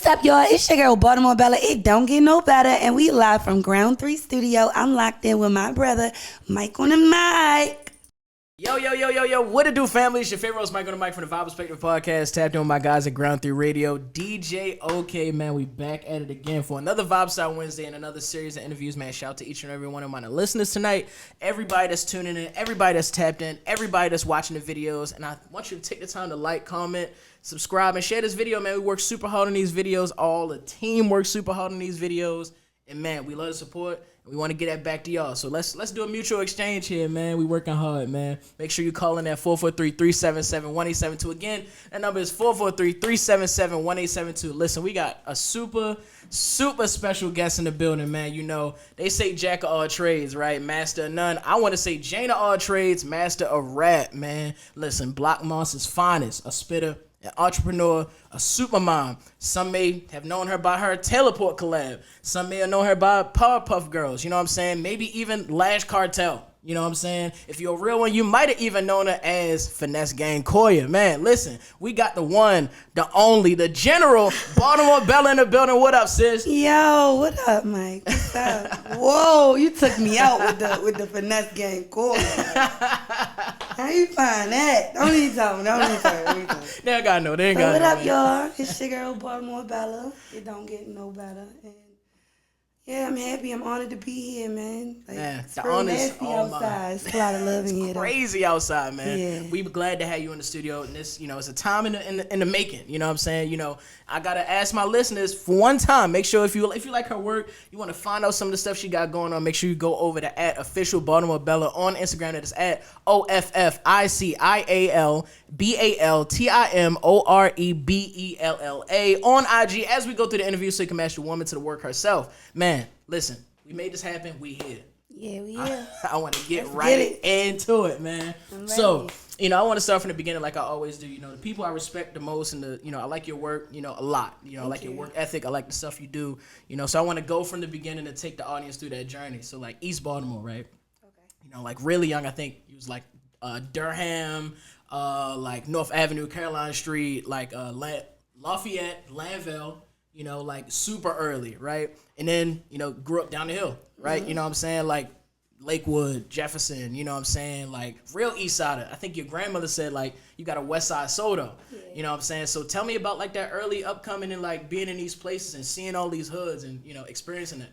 up, y'all? It's your girl, Baltimore Bella. It don't get no better. And we live from Ground 3 Studio. I'm locked in with my brother, Mike on the mic. Yo, what it do, family? It's your favorite host, Mike on the mic from the Vibe Perspective Podcast. Tapped in with my guys at Ground 3 Radio. DJ OK, man, we back at it again for another Vibe Style Wednesday and another series of interviews, man. Shout out to each and every one of my listeners tonight. Everybody that's tuning in, everybody that's tapped in, everybody that's watching the videos. And I want you to take the time to like, comment, subscribe, and share this video, man. We work super hard on these videos. All the team works super hard on these videos. And, man, we love the support. We want to get that back to y'all. So let's do a mutual exchange here, man. We working hard, man. Make sure you call in at 443-377-1872. Again, that number is 443-377-1872. Listen, we got a super special guest in the building, man. You know, they say jack of all trades, right? Master of none. I want to say Jane of all trades, master of rap, man. Listen, Block Monster's finest, a spitter, an entrepreneur, a super mom. Some may have known her by her Teleport collab. Some may have known her by Powerpuff Girls. You know what I'm saying? Maybe even Lash Cartel. You know what I'm saying? If you're a real one, you might have even known her as Finesse Gang Koya. Man, listen, we got the one, the only, the general, Baltimore Bella in the building. What up, sis? Yo, what up, Mike? What's up? Whoa, you took me out with the Finesse Gang Koya. How you find that? Don't even tell me. They ain't got no. They ain't got What no, up, man. y'all? It's your girl, Baltimore Bella. It don't get no better. And yeah, I'm happy. I'm honored to be here, man. Like, Man, it's the real honor's nasty all outside. mine. It's a lot of love in here, though. Crazy outside, man. Yeah. We glad to have you in the studio, and this, you know, it's a time in the making. You know what I'm saying? You know, I gotta ask my listeners for one time. Make sure if you like her work, you want to find out some of the stuff she got going on. Make sure you go over to @official Baltimore Bella on Instagram. That is @OFFICIALBALTIMOREBELLA on IG. As we go through the interview, so you can match the woman to the work herself. Man, listen, we made this happen. We here. Yeah, we here. I want to get Let's right get into it, man. I'm So, ready. you know, I want to start from the beginning like I always do. You know, the people I respect the most and I like your work, you know, a lot. You know, I like your work ethic. I like the stuff you do. You know, so I want to go from the beginning and take the audience through that journey. So, like, East Baltimore, right? Okay. You know, like really young, I think it was like Durham, like North Avenue, Caroline Street, like Lafayette, Lanville, you know, like super early, right? And then, you know, grew up down the hill, right? You know what I'm saying? Like Lakewood, Jefferson, you know what I'm saying? Like real East Sider. I think your grandmother said like you got a West Side soda. Yeah. You know what I'm saying? So tell me about like that early upcoming and like being in these places and seeing all these hoods and, you know, experiencing it.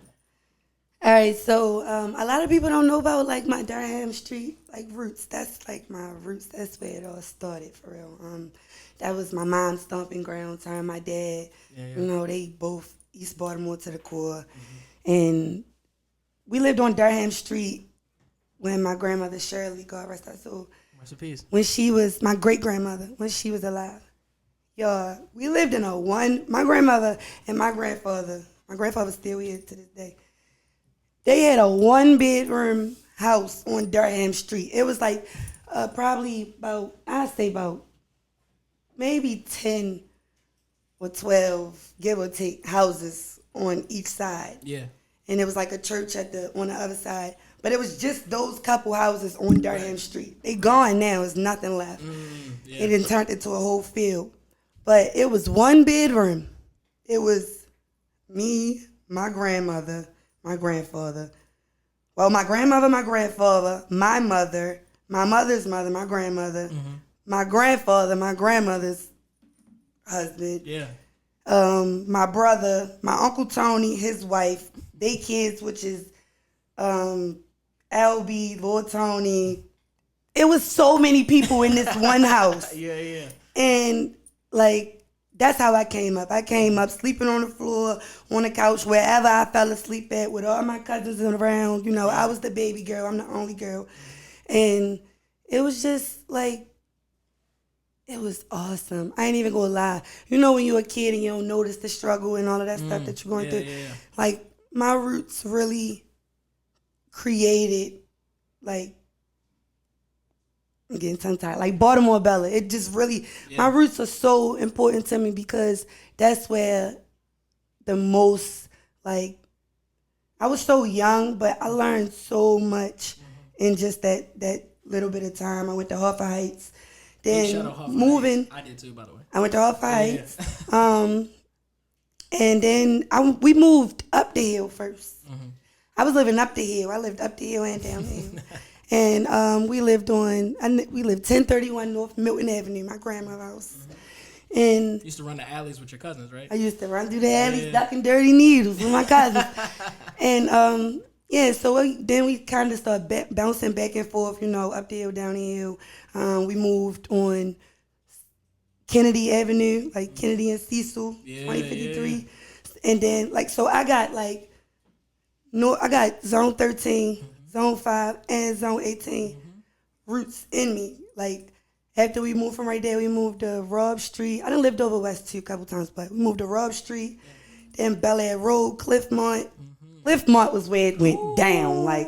All right, so a lot of people don't know about like my Durham Street like roots. That's like my roots. That's where it all started for real. That was my mom's stomping grounds. Her and my dad. Yeah. You know, they both East Baltimore to the core, and we lived on Durham Street when my grandmother Shirley, God rest her soul, rest in peace, when she was my great grandmother when she was alive. Y'all, we lived in my grandmother and my grandfather. My grandfather's still here to this day. They had a 1-bedroom house on Durham Street. It was like probably about, I'd say about maybe 10 or 12, give or take, houses on each side. Yeah. And it was like a church on the other side. But it was just those couple houses on Durham Street. They gone now. There's nothing left. Yeah. It done turned into a whole field. But it was 1 bedroom. It was me, my grandmother, my grandfather. Well, my grandmother, my grandfather, my mother, my mother's mother, my grandmother, my grandfather, my grandmother's husband. Yeah. My brother, my Uncle Tony, his wife, they kids, which is LB, Lord Tony. It was so many people in this one house. Yeah. And like, that's how I came up. I came up sleeping on the floor, on the couch, wherever I fell asleep at, with all my cousins around. You know, I was the baby girl. I'm the only girl. And it was just like, it was awesome. I ain't even gonna lie. You know when you're a kid and you don't notice the struggle and all of that stuff that you're going through? Yeah. Like, my roots really created, like, I'm getting tongue-tied. Like Baltimore Bella. It just really, my roots are so important to me because that's where the most, like, I was so young, but I learned so much in just that little bit of time. I went to Hartford Heights. Then moving. I did too, by the way. I went to Hartford Heights. And then we moved up the hill first. I was living up the hill. I lived up the hill and down the hill. And we lived 1031 North Milton Avenue, my grandma's house. And you used to run the alleys with your cousins, right? I used to run through the alleys, ducking dirty needles with my cousins. And so then we kind of started bouncing back and forth, up the hill, down the hill. We moved on Kennedy Avenue, like Kennedy and Cecil, 2053. Yeah. And then, so I got, I got Zone 13, Zone 5, and Zone 18 roots in me. Like, after we moved from right there, we moved to Robb Street. I done lived over West too a couple times, but we moved to Robb Street, then Bel Air Road, Cliffmont. Cliffmont was where it went down. Like,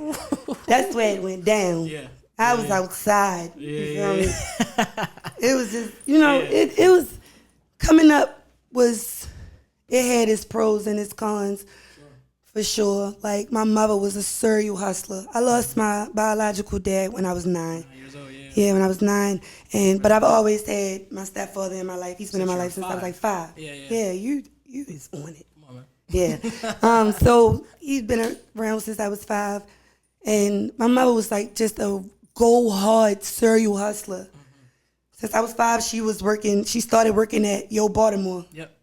that's where it went down. Yeah. I was outside. You feel me? It was just, it was, coming up it had its pros and its cons. For sure. Like, my mother was a serial hustler. I lost my biological dad when I was 9. 9 years old, yeah, when I was 9. But I've always had my stepfather in my life. He's been in my life since I was like 5. Yeah, you is on it. Come on, man. Yeah. So he's been around since I was 5. And my mother was like just a go hard serial hustler. Since I was 5, she started working at Baltimore. Yep.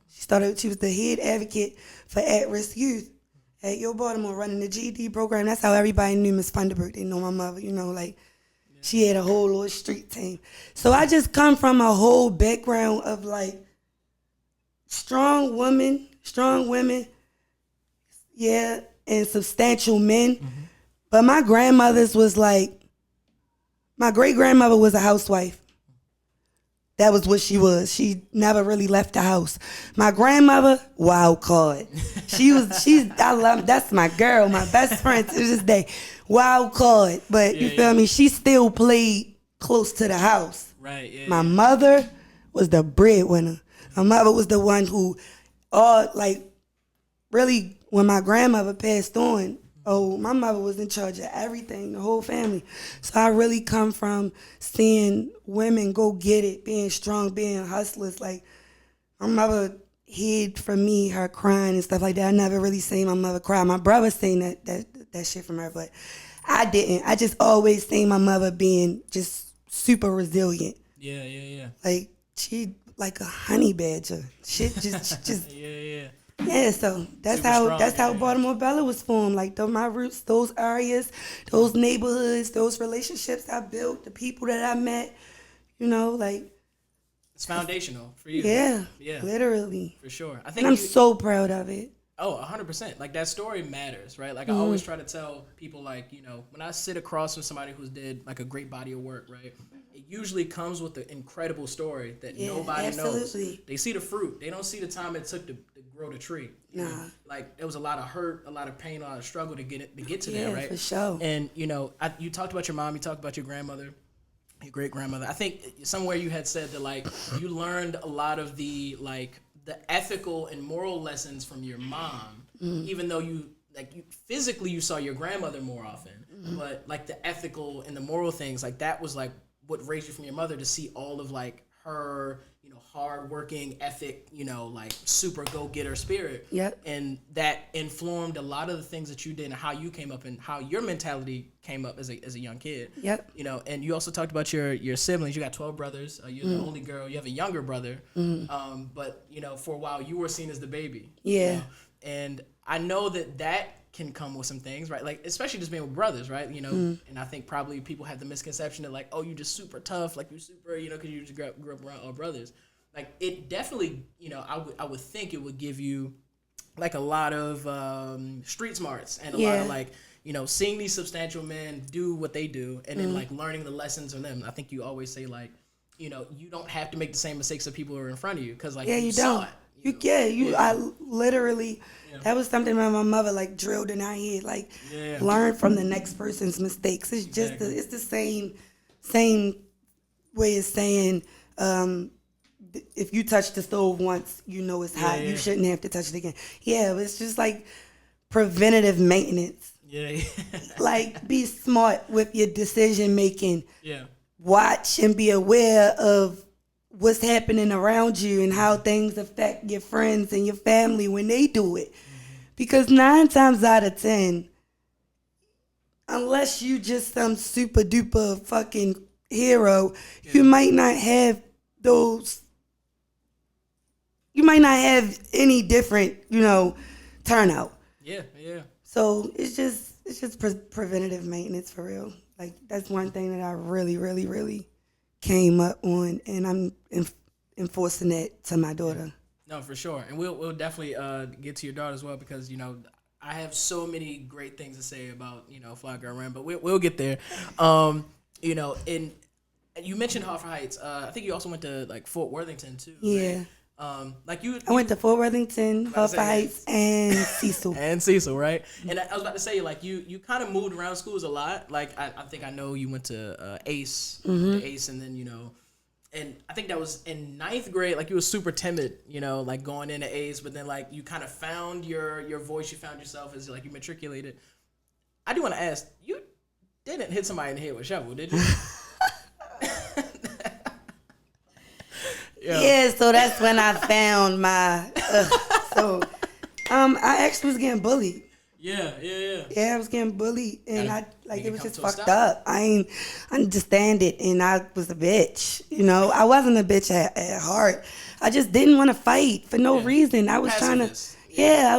She was the head advocate for at-risk youth at Baltimore, running the GED program. That's how everybody knew Miss Funderburg. They know my mother, she had a whole little street team. So I just come from a whole background of strong women, yeah, and substantial men. But my grandmother's was my great-grandmother was a housewife. That was what she was. She never really left the house. My grandmother, wild card. That's my girl, my best friend to this day. Wild card. But you feel me? She still played close to the house. Right, yeah. My mother was the breadwinner. My mother was the one who, really, when my grandmother passed on, my mother was in charge of everything, the whole family. So I really come from seeing women go get it, being strong, being hustlers. Like, my mother hid from me her crying and stuff like that. I never really seen my mother cry. My brother seen that shit from her, but I didn't. I just always seen my mother being just super resilient. Yeah. Like, she like a honey badger. Shit just yeah. Yeah, so that's how Baltimore Bella was formed. Like, my roots, those areas, those neighborhoods, those relationships I built, the people that I met, it's foundational for you. Yeah, literally. For sure. I'm so proud of it. Oh, 100%. Like, that story matters, right? Like, I always try to tell people, when I sit across from somebody who's did, a great body of work, right? It usually comes with an incredible story that nobody knows. They see the fruit. They don't see the time it took to grow the tree. Nah. Like, there was a lot of hurt, a lot of pain, a lot of struggle to get to there, right? For sure. And, you talked about your mom, you talked about your grandmother, your great-grandmother. I think somewhere you had said that, you learned a lot of the ethical and moral lessons from your mom, even though you physically you saw your grandmother more often, but the ethical and the moral things, that was what raised you from your mother, to see all of her, hard-working ethic, super go-getter spirit. Yep. And that informed a lot of the things that you did and how you came up and how your mentality came up as a young kid. Yep. And you also talked about your siblings. You got 12 brothers. You're the only girl. You have a younger brother. But, for a while, you were seen as the baby. Yeah. And I know that can come with some things, right? Especially just being with brothers, right? And I think probably people have the misconception that you just super tough, you super, because you just grew up around all brothers. It definitely, I would think it would give you a lot of street smarts and a lot of seeing these substantial men do what they do and then learning the lessons from them. I think you always say you don't have to make the same mistakes that people who are in front of you because you saw don't. it. I literally, that was something that my mother drilled in our head, learn from the next person's mistakes. It's just it's the same way as saying, if you touch the stove once, it's hot. You shouldn't have to touch it again. Yeah, but it's just preventative maintenance. Yeah. Be smart with your decision making. Yeah. Watch and be aware of what's happening around you and how things affect your friends and your family when they do it. Because 9 times out of 10, unless you just some super duper fucking hero, you might not have any different, turnout. Yeah. So it's just preventative maintenance for real. Like, that's one thing that I really, really, really came up on, and I'm enforcing that to my daughter. No, for sure. And we'll definitely get to your daughter as well, because, I have so many great things to say about, Fly Girl Ram, but we'll get there. And you mentioned Hartford Heights. I think you also went to, like, Fort Worthington, too. Yeah. Right? I went to Fort Worthington, Hartford Heights, and Cecil. And Cecil, right? And I was about to say, like, you kind of moved around schools a lot. Like, I think I know you went to ACE, and then, and I think that was in 9th grade. Like, you were super timid, like going into ACE, but then, like, you kind of found your voice. You found yourself as, like, you matriculated. I do want to ask, you didn't hit somebody in the head with a shovel, did you? Yeah, so that's when I found my. I actually was getting bullied. Yeah. Yeah, I was getting bullied, and it was just fucked up. I ain't understand it, and I was a bitch. I wasn't a bitch at heart. I just didn't want to fight for no reason. I was Pacifist. I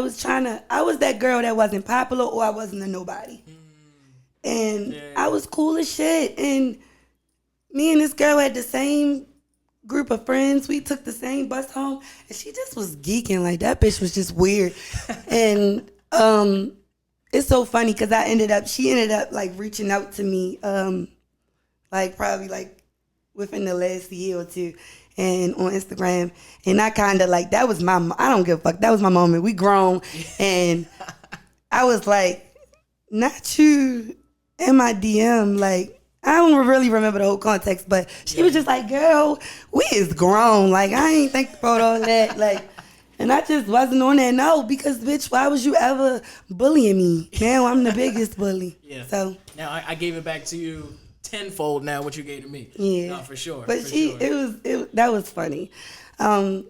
was that girl that wasn't popular, or I wasn't a nobody. And I was cool as shit, and me and this girl had the same group of friends. We took the same bus home, and she just was geeking. Like, that bitch was just weird. And it's so funny because she ended up like reaching out to me like probably like within the last year or two, and on Instagram, and I kind of like, that was I don't give a fuck, that was my moment. We grown, and I was like, not you in my DM, like, I don't really remember the whole context, but she was just like, girl, we is grown. Like, I ain't think about all that. Like, and I just wasn't on that. No, because, bitch, why was you ever bullying me? Now I'm the biggest bully. Yeah. So now I gave it back to you tenfold now what you gave to me. Yeah. No, for sure. But that was funny. I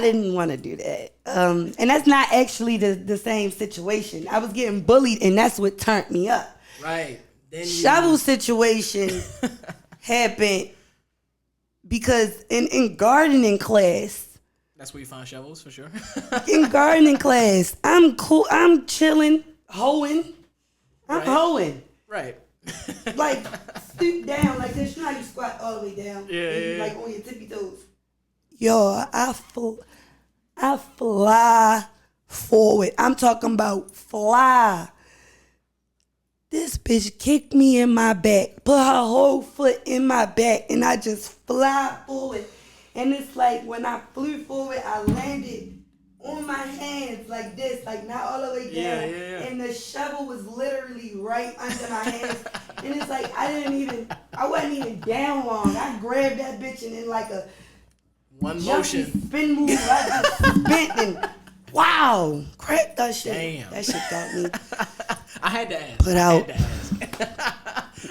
didn't want to do that. And that's not actually the same situation. I was getting bullied, and that's what turned me up. Right. Shovel situation happened because in gardening class. That's where you find shovels, for sure. In gardening class, I'm cool. I'm chilling, hoeing. I'm hoeing. Right. Like, stoop down like this. You know how you squat all the way down? Yeah. Like on your tippy toes. Yo, I fly forward. I'm talking about fly. This bitch kicked me in my back, put her whole foot in my back, and I just fly forward. And it's like, when I flew forward, I landed on my hands like this, like not all the way down. Yeah. And the shovel was literally right under my hands. And it's like, I wasn't even down long. I grabbed that bitch, and in like a one motion spin move, I just spent and wow, crack that shit. Damn. That shit got me. I had to ask. Put out.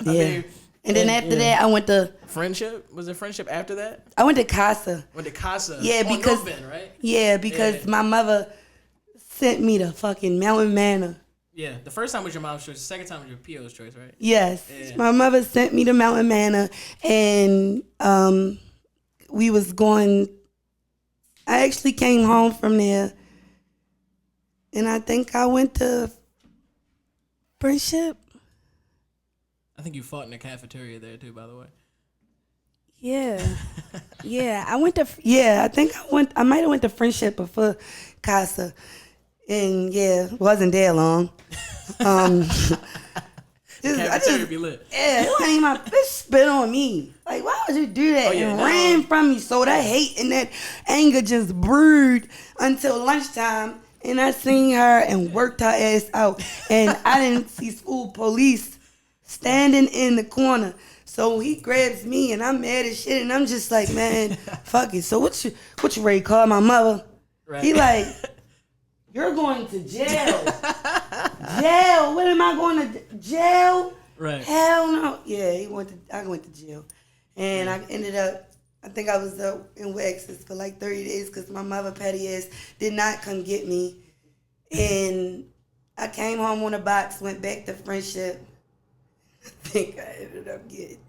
Yeah. And then after that, I went to Friendship. Was it Friendship after that? I went to Casa. Yeah, because North Bend, right? Yeah, because my mother sent me to fucking Mountain Manor. Yeah, the first time was your mom's choice. The second time was your PO's choice, right? Yes, my mother sent me to Mountain Manor, and we was going. I actually came home from there, and I think I went to Friendship. I think you fought in the cafeteria there too, by the way. Yeah. I think I might have went to Friendship before Casa. And wasn't there long. Cafeteria be lit. Yeah, it wasn't even my bitch spit on me. Like, why would you do that? Ran from me. So that hate and that anger just brewed until lunchtime. And I seen her and worked her ass out. And I didn't see school police standing in the corner. So he grabs me, and I'm mad as shit, and I'm just like, man, fuck it. So what you ready to call my mother? Right. He like, you're going to jail. Jail? What am I going to jail? Right. Hell no. Yeah, I went to jail. And I ended up I think I was in Wax's for like 30 days because my mother, petty ass, did not come get me. And I came home on a box, went back to Friendship. I think I ended up getting.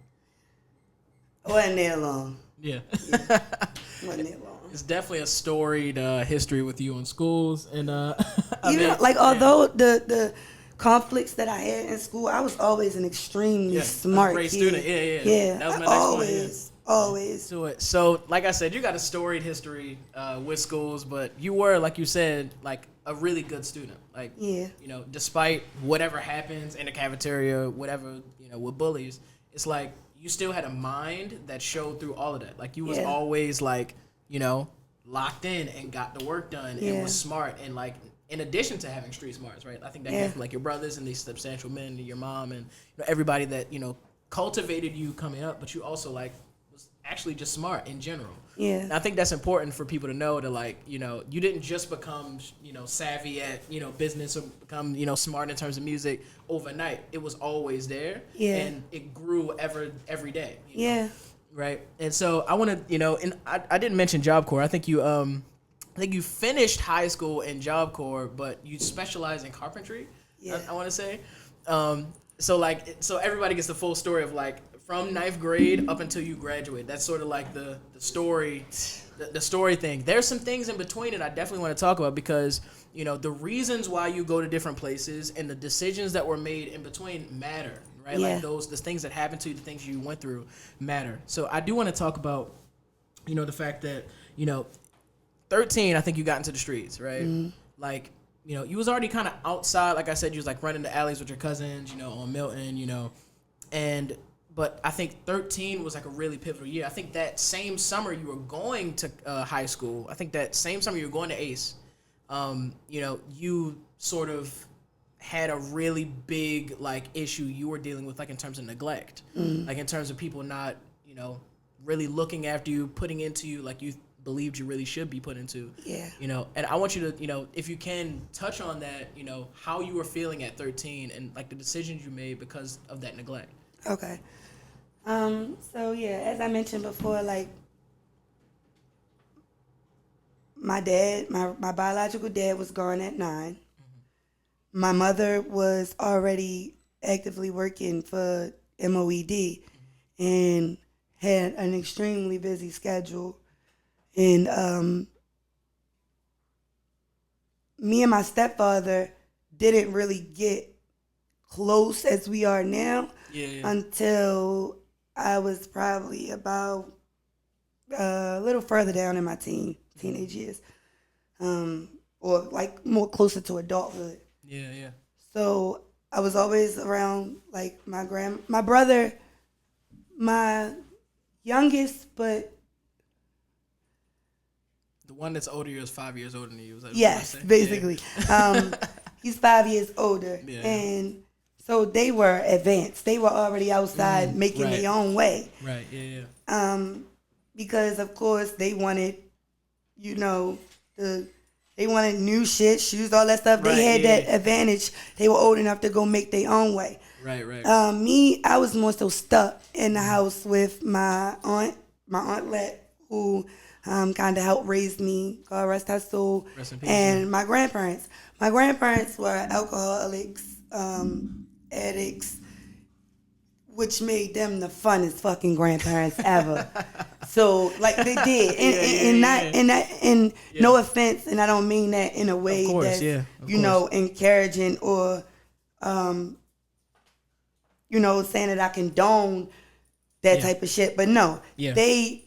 Wasn't that long. Yeah. Wasn't that long. It's definitely a storied history with you in schools. And although the conflicts that I had in school, I was always an extremely smart great kid. student. Yeah. That was my next one. Always. Do it. So, like I said, you got a storied history with schools, but you were, like you said, like a really good student. Like, you know, despite whatever happens in the cafeteria, whatever, you know, with bullies, it's like you still had a mind that showed through all of that. Like, you was always like, you know, locked in and got the work done and was smart. And like, in addition to having street smarts, right? I think that came from like your brothers and these substantial men and your mom and you know, everybody that, you know, cultivated you coming up, but you also like actually just smart in general. Yeah. And I think that's important for people to know to like, you know, you didn't just become, you know, savvy at, you know, business or become, you know, smart in terms of music overnight. It was always there. Yeah. And it grew every day. You know? Right. And so I want to, you know, and I didn't mention Job Corps. I think you finished high school in Job Corps, but you specialize in carpentry. Yeah. I want to say. So everybody gets the full story of like, from 9th grade up until you graduate. That's sort of like the story, the story thing. There's some things in between that I definitely want to talk about because, you know, the reasons why you go to different places and the decisions that were made in between matter, right? Like the things that happened to you, the things you went through matter. So I do want to talk about, you know, the fact that, you know, 13, I think you got into the streets, right? Mm-hmm. Like, you know, you was already kind of outside. Like I said, you was like running the alleys with your cousins, you know, on Milton, you know, but I think 13 was like a really pivotal year. I think that same summer you were going to high school. I think that same summer you were going to ACE. You know, you sort of had a really big like issue you were dealing with, like in terms of neglect, like in terms of people not, you know, really looking after you, putting into you like you believed you really should be put into. Yeah. You know, and I want you to, you know, if you can touch on that, you know, how you were feeling at 13 and like the decisions you made because of that neglect. Okay. So yeah, as I mentioned before, like my dad, my biological dad was gone at 9. Mm-hmm. My mother was already actively working for MOED and had an extremely busy schedule. And me and my stepfather didn't really get close as we are now until I was probably about a little further down in my teenage years, or like more closer to adulthood. Yeah. So I was always around like my brother, my youngest, but the one that's older is 5 years older than you. Is that yes, basically. Yeah. He's 5 years older, and so they were advanced. They were already outside making their own way. Right, yeah. Because, of course, they wanted, you know, they wanted new shit, shoes, all that stuff. They had that advantage. They were old enough to go make their own way. Right. Me, I was more so stuck in the house with my aunt Let, who kind of helped raise me, God rest her soul, and my grandparents. My grandparents were alcoholics, addicts, which made them the funnest fucking grandparents ever. So like they did, and no offense, and I don't mean that in a way that's you know encouraging or you know saying that I condone that type of shit, but no, they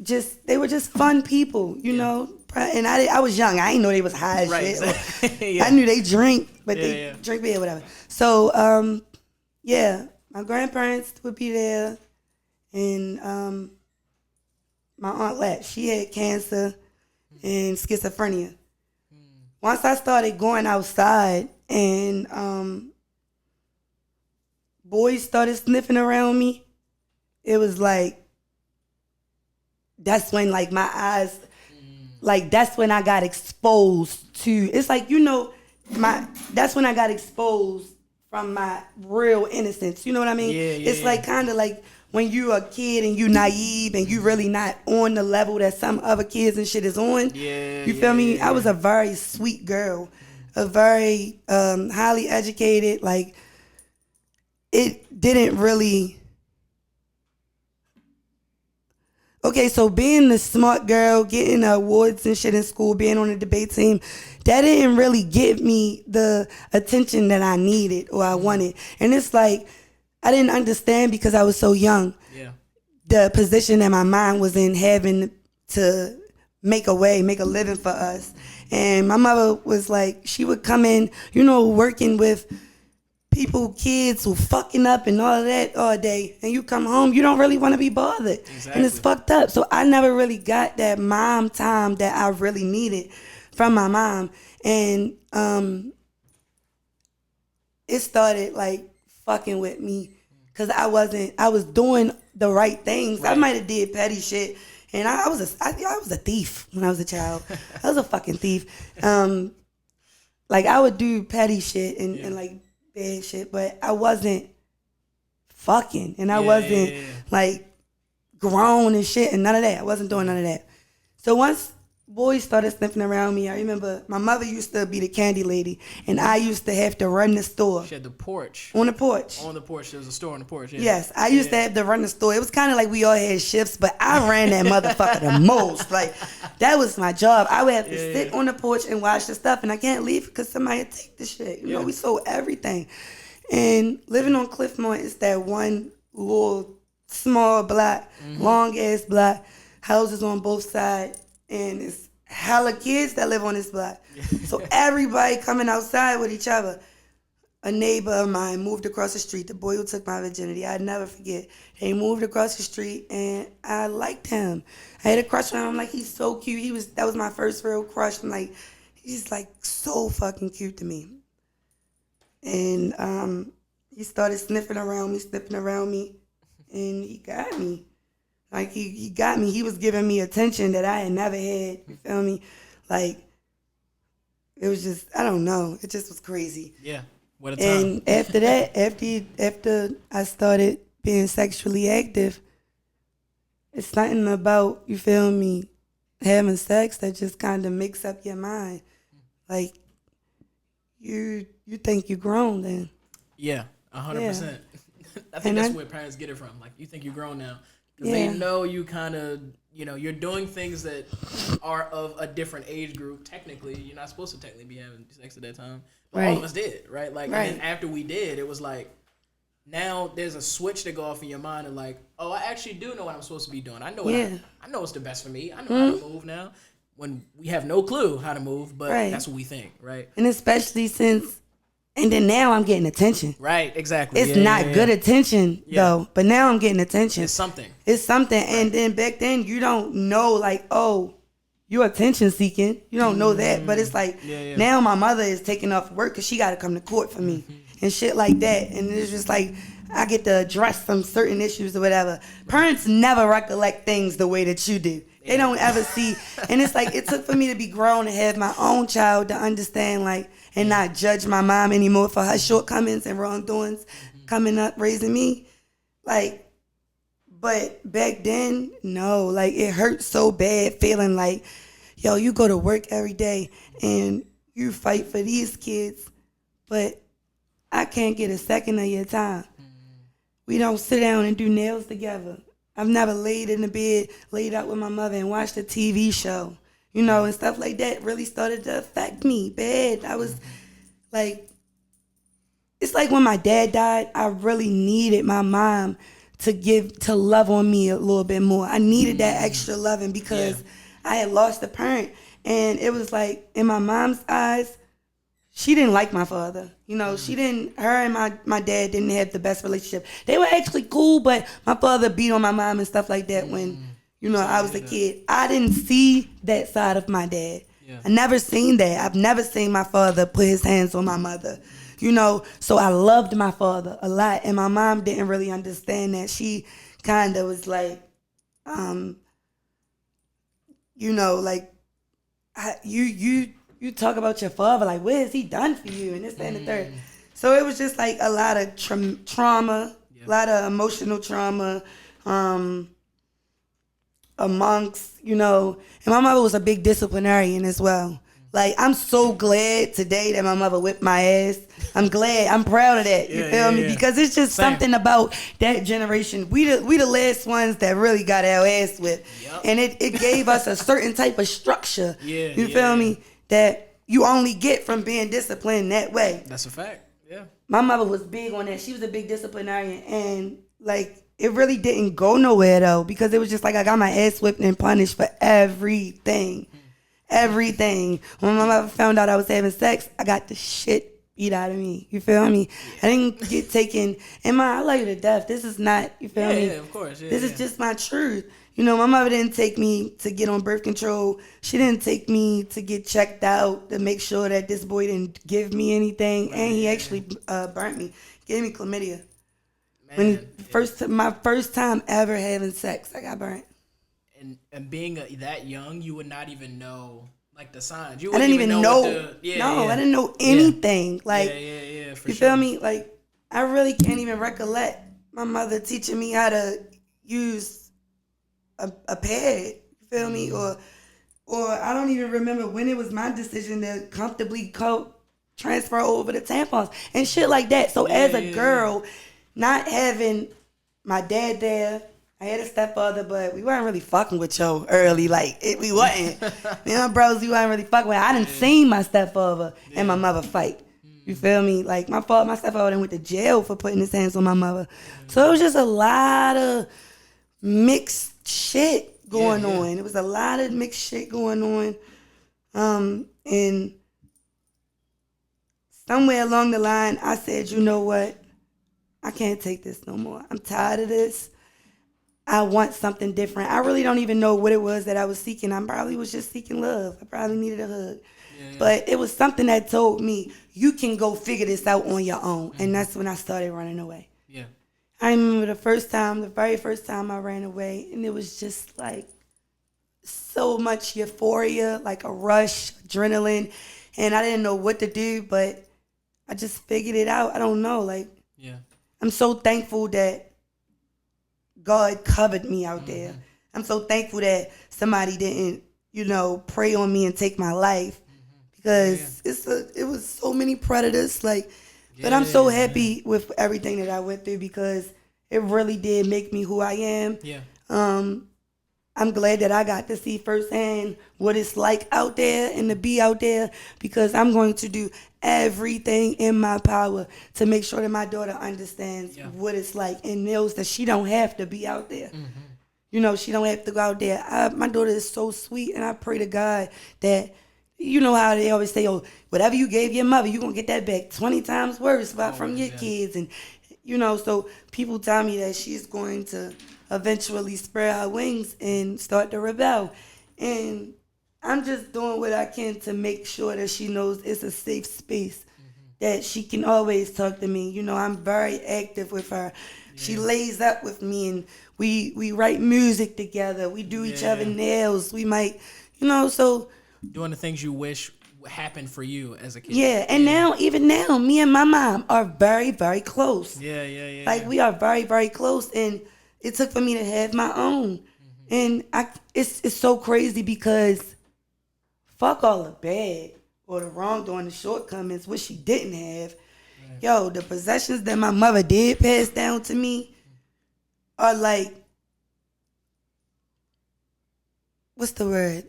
were just fun people, you know. And I was young, I didn't know they was high as shit. Exactly. I knew they drink, but they drink beer, whatever. So my grandparents would be there, and my aunt Let, she had cancer and schizophrenia. Once I started going outside and boys started sniffing around me, it was like, that's when like my eyes, like that's when I got exposed to, it's like, you know, that's when I got exposed from my real innocence. You know what I mean? It's like kind of like when you a kid and you naive and you really not on the level that some other kids and shit is on. You feel me? I was a very sweet girl, a very highly educated. Like, it didn't really. Okay, so being the smart girl, getting awards and shit in school, being on the debate team, that didn't really give me the attention that I needed or I wanted. And it's like, I didn't understand because I was so young. Yeah. The position that my mom was in, having to make a living for us. And my mother was like, she would come in, working with people, kids who fucking up and all of that all day, and you come home, you don't really want to be bothered. Exactly. And it's fucked up. So I never really got that mom time that I really needed from my mom. And it started like fucking with me because I was doing the right things. Right. I might have did petty shit, and I was a thief when I was a child. I was a fucking thief. Like, I would do petty shit and like bad shit, but I wasn't fucking, and I wasn't like grown and shit and none of that. I wasn't doing none of that. So once boys started sniffing around me, I remember my mother used to be the candy lady, and I used to have to run the store. She had the porch. On the porch. On the porch. There was a store on the porch. Yeah. Yes, I used to have to run the store. It was kind of like we all had shifts, but I ran that motherfucker the most. Like, that was my job. I would have to sit on the porch and watch the stuff, and I can't leave because somebody would take the shit. You know, we sold everything. And living on Cliffmont is that one little small block, long-ass block, houses on both sides, and it's hella kids that live on this block. So everybody coming outside with each other. A neighbor of mine moved across the street, the boy who took my virginity. I'd never forget. He moved across the street, and I liked him. I had a crush on him. I'm like, he's so cute. That was my first real crush. I'm like, he's like so fucking cute to me. And he started sniffing around me, and he got me. Like, he got me. He was giving me attention that I had never had. You feel me? Like, it was just, I don't know. It just was crazy. Yeah. What a time. And after that, after I started being sexually active, it's nothing about, you feel me, having sex that just kind of makes up your mind. Like, you think you're grown then. Yeah, 100%. I think that's where parents get it from. Like, you think you're grown now. Because they know you kind of, you're doing things that are of a different age group. Technically, you're not supposed to technically be having sex at that time. But all of us did, right? Like, and then after we did, it was like, now there's a switch to go off in your mind and like, oh, I actually do know what I'm supposed to be doing. I know I know what's the best for me. I know how to move now. When we have no clue how to move, but that's what we think, right? And especially since, and then now I'm getting attention. Right, exactly. It's not good attention, though, but now I'm getting attention. It's something. Right. And then back then, you don't know, like, oh, you're attention seeking. You don't know that, but it's like, now my mother is taking off work because she got to come to court for me and shit like that. And it's just like, I get to address some certain issues or whatever. Parents never recollect things the way that you do. They don't ever see. And it's like, it took for me to be grown and have my own child to understand, like, and not judge my mom anymore for her shortcomings and wrongdoings coming up, raising me. Like, but back then, no. Like, it hurt so bad feeling like, yo, you go to work every day and you fight for these kids, but I can't get a second of your time. We don't sit down and do nails together. I've never laid in the bed, laid out with my mother and watched a TV show, and stuff like that really started to affect me bad. I was like, it's like when my dad died, I really needed my mom to love on me a little bit more. I needed that extra loving because I had lost a parent. And it was like, in my mom's eyes, she didn't like my father. Her and my dad didn't have the best relationship. They were actually cool, but my father beat on my mom and stuff like that when, I was a kid. I didn't see that side of my dad. Yeah. I never seen that. I've never seen my father put his hands on my mother. So I loved my father a lot, and my mom didn't really understand that. She kind of was like, like, you talk about your father, like, what has he done for you, and this, that, and the third. So it was just like a lot of trauma, a lot of emotional trauma, amongst, and my mother was a big disciplinarian as well. Like, I'm so glad today that my mother whipped my ass. I'm glad. I'm proud of that. You feel me? Because it's just something about that generation. We the last ones that really got our ass whipped. Yep. And it gave us a certain type of structure. You feel me? That you only get from being disciplined that way. That's a fact. Yeah. My mother was big on that. She was a big disciplinarian. And, like, it really didn't go nowhere, though, because it was just like I got my ass whipped and punished for everything. Everything. When my mother found out I was having sex, I got the shit beat out of me. You feel me? I didn't get taken. I love you to death. This is not, you feel me? Yeah, of course. This is just my truth. My mother didn't take me to get on birth control. She didn't take me to get checked out to make sure that this boy didn't give me anything. And he actually burnt me. Gave me chlamydia. My first time ever having sex, I got burnt. And being that young, you would not even know like the signs. I didn't even know. I didn't know anything. Like, you feel me? Like, I really can't even recollect my mother teaching me how to use a pad. You feel me? Or I don't even remember when it was my decision to comfortably transfer over the tampons and shit like that. So as a girl, not having my dad there. I had a stepfather, but we weren't really fucking with Joe early. Like, we wasn't. Bros, we weren't really fucking with. I didn't see my stepfather and my mother fight. You feel me? Like, my stepfather went to jail for putting his hands on my mother. So it was just a lot of mixed shit going on. It was a lot of mixed shit going on. And somewhere along the line, I said, you know what? I can't take this no more. I'm tired of this. I want something different. I really don't even know what it was that I was seeking. I probably was just seeking love. I probably needed a hug. But it was something that told me, you can go figure this out on your own. And that's when I started running away. Yeah. I remember the very first time I ran away, and it was just like so much euphoria, like a rush, adrenaline. And I didn't know what to do, but I just figured it out. I don't know. I'm so thankful that God covered me out there. I'm so thankful that somebody didn't, prey on me and take my life, because it was so many predators. But I'm so happy with everything that I went through, because it really did make me who I am. Yeah. I'm glad that I got to see firsthand what it's like out there and to be out there, because I'm going to do everything in my power to make sure that my daughter understands what it's like and knows that she don't have to be out there. She don't have to go out there. My daughter is so sweet, and I pray to God that, how they always say, whatever you gave your mother, you're going to get that back 20 times worse from your kids. And, so people tell me that she's going to eventually spread her wings and start to rebel. And I'm just doing what I can to make sure that she knows it's a safe space, that she can always talk to me. I'm very active with her. She lays up with me, and we write music together. We do each other nails. We might, so. Doing the things you wish happened for you as a kid. Yeah, and even now, me and my mom are very, very close. Like, we are very, very close, and it took for me to have my own. And it's so crazy, because fuck all the bad or the wrongdoing, the shortcomings, what she didn't have. Yo, the possessions that my mother did pass down to me are like, what's the word?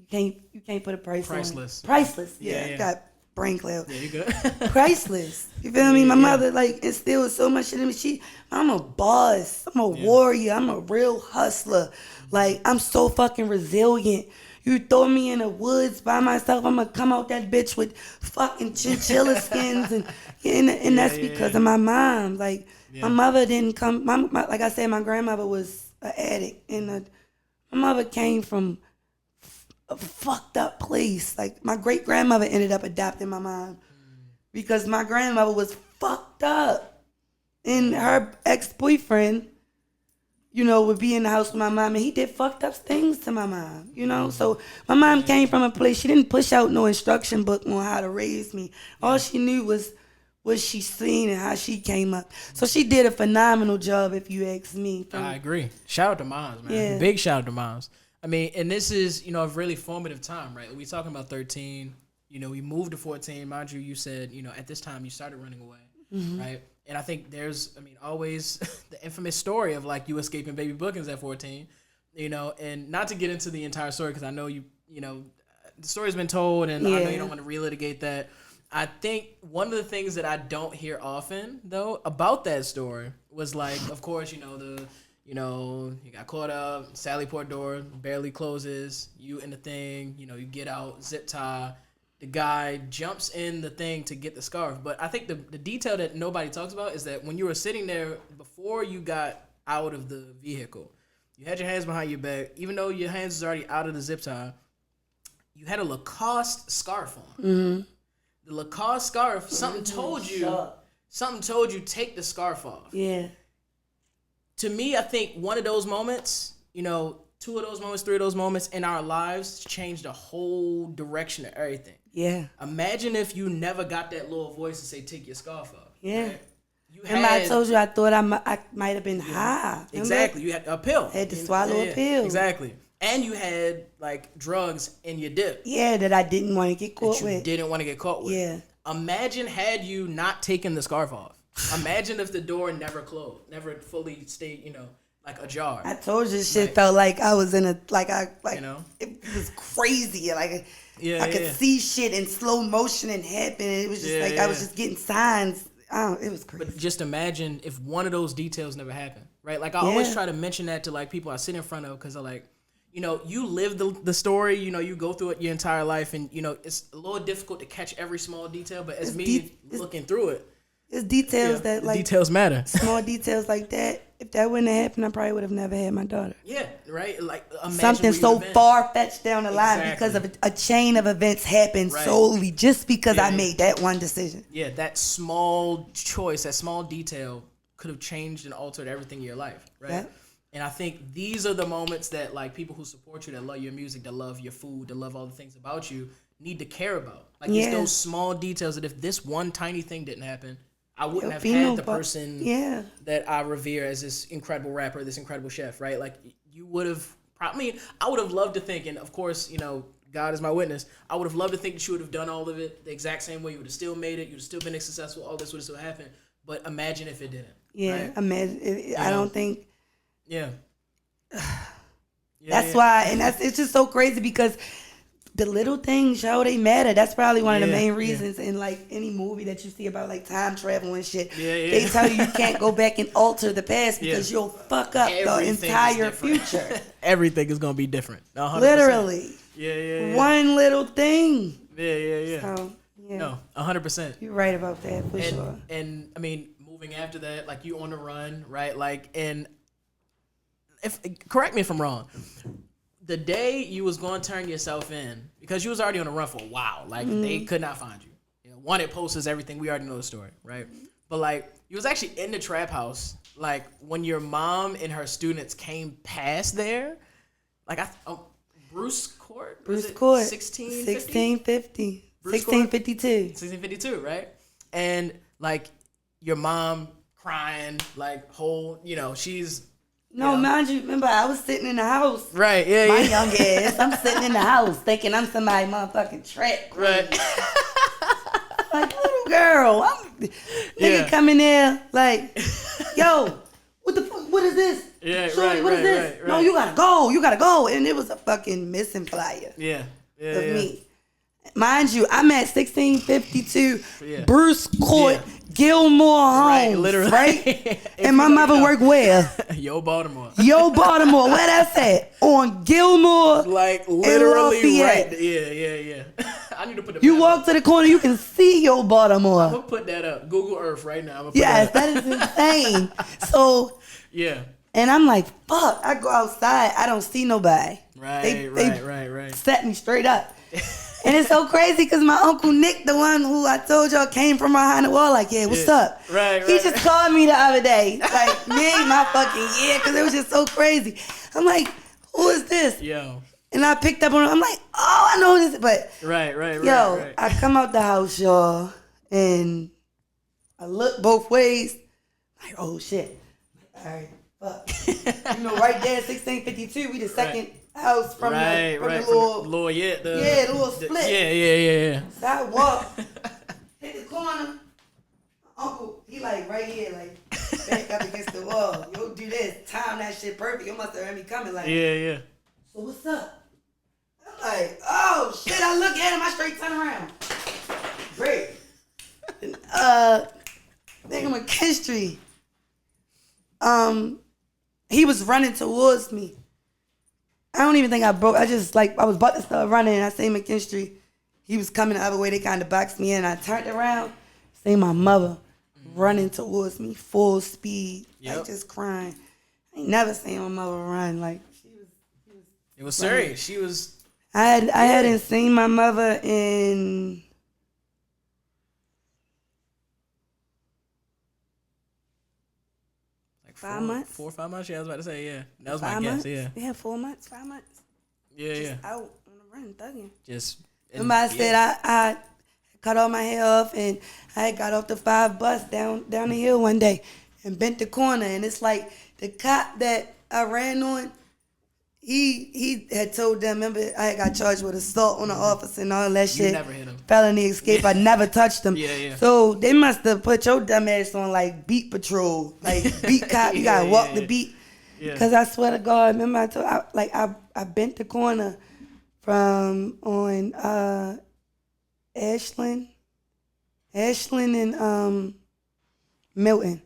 You can't put a price on it. Priceless. Yeah. Got brain cloud. Yeah, you good. Priceless. You feel me? My mother instilled so much shit in me. I'm a boss. I'm a warrior. I'm a real hustler. I'm so fucking resilient. You throw me in the woods by myself, I'm gonna come out that bitch with fucking chinchilla skins, and that's because of my mom. My mother didn't come. Like I said, my grandmother was an addict, and my mother came from a fucked up place. My great grandmother ended up adopting my mom because my grandmother was fucked up, and her ex-boyfriend, would be in the house with my mom, and he did fucked up things to my mom, So my mom came from a place, she didn't push out no instruction book on how to raise me. All she knew was what she seen and how she came up. So she did a phenomenal job, if you ask me. I agree. Shout out to moms, man. Yeah. Big shout out to moms. I mean, and this is, a really formative time, right? We talking about 13. We moved to 14. Mind you, you said, at this time you started running away, right? And I think there's, always the infamous story of like you escaping baby bookings at 14, and not to get into the entire story because I know the story's been told and I know you don't want to relitigate that. I think one of the things that I don't hear often though about that story was like, of course, you got caught up, Sally port door barely closes, you in the thing, you get out, zip tie. The guy jumps in the thing to get the scarf. But I think the detail that nobody talks about is that when you were sitting there before you got out of the vehicle, you had your hands behind your back. Even though your hands was already out of the zip tie, you had a Lacoste scarf on. Mm-hmm. The Lacoste scarf, something told you take the scarf off. Yeah. To me, I think one of those moments, 2 of those moments, 3 of those moments in our lives changed the whole direction of everything. Yeah. Imagine if you never got that little voice to say, take your scarf off. Yeah. Right? Remember I told you I thought I might have been high. Remember? Exactly. You had a pill. I had to swallow a pill. Exactly. And you had like drugs in your dip. Yeah, that I didn't want to get caught with. Didn't want to get caught with. Yeah. Imagine had you not taken the scarf off. Imagine if the door never closed, never fully stayed, like ajar. I told you this shit felt like I was in a it was crazy. Like I could see shit in slow motion and happen. It was just I was just getting signs. It was crazy. But just imagine if one of those details never happened, right? Like I always try to mention that to like people I sit in front of because I like, you live the story. You go through it your entire life, and it's a little difficult to catch every small detail. But as looking through it. It's details that like details matter. Small details like that. If that wouldn't have happened, I probably would have never had my daughter. Yeah, right. Like something so far fetched down the line because of a chain of events happened solely just because I made that one decision. Yeah, that small choice, that small detail could have changed and altered everything in your life, right? Yeah. And I think these are the moments that like people who support you, that love your music, that love your food, that love all the things about you, need to care about. Like it's those small details that if this one tiny thing didn't happen, I wouldn't have had the person that I revere as this incredible rapper, this incredible chef, right? Like you would have probably, I would have loved to think, and of course, God is my witness, I would have loved to think that you would have done all of it the exact same way. You would have still made it. You would have still been successful. All this would have still happened. But imagine if it didn't. Yeah, right? Imagine. I don't think. Yeah. That's why, and it's just so crazy because the little things, they matter. That's probably one of the main reasons in like any movie that you see about like time travel and shit. They tell you can't go back and alter the past because you'll fuck up the entire future. Everything is gonna be different. 100%. Literally. Yeah. One little thing. Yeah. So, No, 100%. You're right about that for sure. And I mean, moving after that, like you on the run, right? Like, and correct me if I'm wrong. The day you was going to turn yourself in, because you was already on the run for a while, like they could not find you. Wanted posters, everything. We already know the story, right? But like you was actually in the trap house, like when your mom and her students came past there, like Bruce Court, 1650, 1652, right? And like your mom crying, like whole, she's. No, mind you, remember I was sitting in the house. Right, yeah. My young ass, I'm sitting in the house thinking I'm somebody motherfucking track queen. Right. Like, little girl, nigga come in there like, yo, what the fuck, what is this? Yeah, Shorty, what is this? Right. No, you gotta go. And it was a fucking missing flyer. Yeah. Of me. Mind you, I'm at 1652 Bruce Court, Gilmore Homes, right? Literally. Right? And my mother worked where? Yo, Baltimore. Where that's at? On Gilmore. Like literally right. Yeah. I need to put the You walk to the corner, you can see Yo, Baltimore. I'm gonna put that up. Google Earth right now. That is insane. So and I'm like, fuck. I go outside, I don't see nobody. Right. Set me straight up. And it's so crazy because my Uncle Nick, the one who I told y'all came from behind the wall, like, what's up? Right. He just called me the other day. Like, made my fucking because it was just so crazy. I'm like, who is this? Yo. And I picked up on it. I'm like, oh, I know this. But, right. I come out the house, y'all, and I look both ways. Like, oh shit. All right, fuck. Right there, 1652. We the second house from the little the little split. Yeah. So I walk, hit the corner. My uncle, he like right here, like back up against the wall. Yo, do this, time that shit perfect. You must have heard me coming, like. Yeah. So what's up? I'm like, oh shit. I look at him. I straight turn around. Great. Nigga McKinstry. He was running towards me. I don't even think I broke. I was about to start running, and I seen McKinstry. He was coming the other way. They kind of boxed me in. I turned around, seen my mother running towards me, full speed, like just crying. I ain't never seen my mother run. Like it was serious. She was. I hadn't seen my mother in. Like 5 months? 4 or 5 months? Yeah, I was about to say, yeah. That was my 5 guess, months? yeah. Yeah, 4 months, 5 months. Yeah. Out on the run, thugging. Remember I said I cut all my hair off and I got off the 5 bus down the hill one day and bent the corner, and it's like the cop that I ran on, he had told them, remember I had got charged with assault on the officer and all that shit. You never hit him. Felony escape. I never touched him. Yeah. So they must have put your dumb ass on like beat patrol, like beat cop. You gotta walk the beat. Yeah. Cause I swear to God, remember I bent the corner from on Ashland and Milton.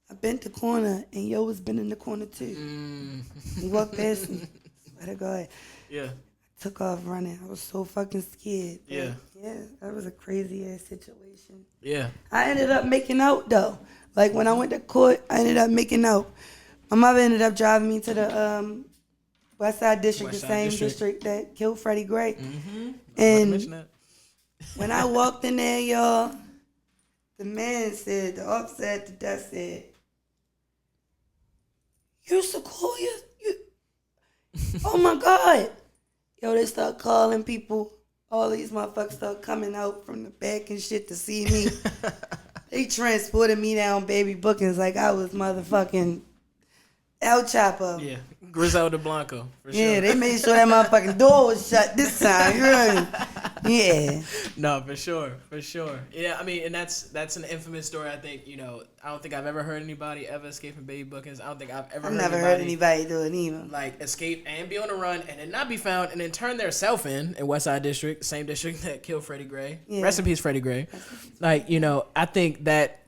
I bent the corner and yo was bending the corner too. He walked past me. Swear to God. Yeah. Took off running. I was so fucking scared. Yeah. Yeah, that was a crazy ass situation. Yeah. I ended up making out though. Like when I went to court, I ended up making out. My mother ended up driving me to the West Side District, the same district that killed Freddie Gray. Mm-hmm. And when I walked in there, y'all, the man said, the officer at the desk said, "You Sequoia? You? Oh my God!" Yo, they start calling people. All these motherfuckers start coming out from the back and shit to see me. They transported me down baby bookings like I was motherfucking El Chapo. Yeah, Griselda Blanco. For sure. Yeah, they made sure that motherfucking door was shut this time. You know what I mean? Yeah. No, for sure. Yeah, I mean, and that's an infamous story. I think I don't think I've ever heard anybody ever escape from baby bookings. I don't think I've ever. Never heard anybody do it either. Like escape and be on the run and then not be found and then turn their self in West Side District, same district that killed Freddie Gray. Yeah. Rest in peace, Freddie Gray. Like I think that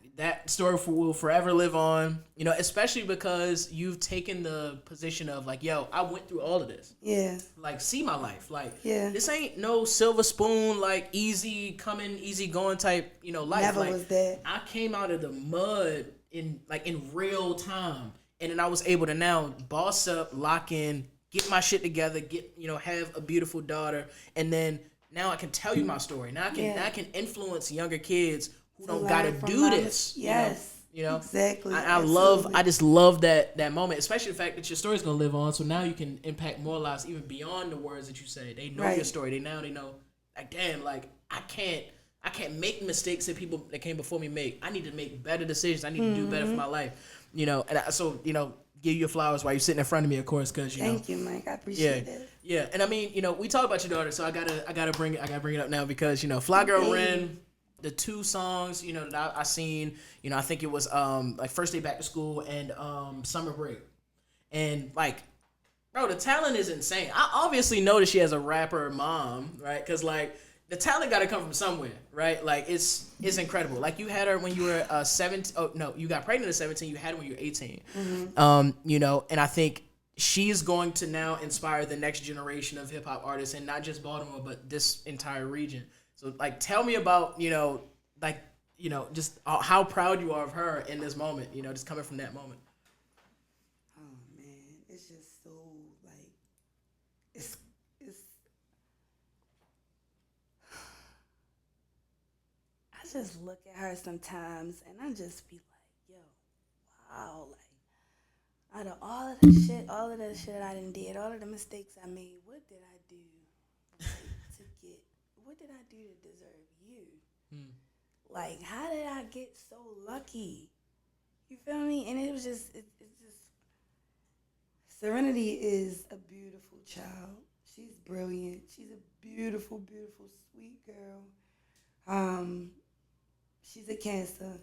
story will forever live on, especially because you've taken the position of like, yo, I went through all of this. Yeah. Like, see my life. Like, yeah. This ain't no silver spoon, like easy coming, easy going type, life. Never like, was that. I came out of the mud in real time. And then I was able to now boss up, lock in, get my shit together, have a beautiful daughter. And then now I can tell you my story. Now I can influence younger kids who don't gotta do this. Yes. Exactly. I just love that moment, especially the fact that your story's gonna live on. So now you can impact more lives even beyond the words that you say. They know your story. They know like, damn, like I can't make mistakes that people that came before me make. I need to make better decisions. I need to do better for my life. So give you your flowers while you're sitting in front of me, of course, because Thank you, Mike. I appreciate it. Yeah, and I mean, we talk about your daughter, so I gotta bring it up now because Fly Girl Ren. The 2 songs, that I seen, I think it was like First Day Back to School and Summer Break. And like, bro, the talent is insane. I obviously know that she has a rapper mom, right? Because like the talent got to come from somewhere, right? Like it's incredible. Like you had her when you were 17. Oh no, you got pregnant at 17. You had her when you were 18. Mm-hmm. And I think she's going to now inspire the next generation of hip hop artists, and not just Baltimore, but this entire region. So, like, tell me about, just how proud you are of her in this moment, just coming from that moment. Oh, man. It's just so, like, it's I just look at her sometimes, and I just be like, yo, wow, like, out of all of that shit I done did, all of the mistakes I made, what did I do? What did I do to deserve you? like, how did I get so lucky? You feel me? And it was just, it's just, Serenity is a beautiful child. She's brilliant. She's a beautiful, beautiful, sweet girl. She's a Cancer.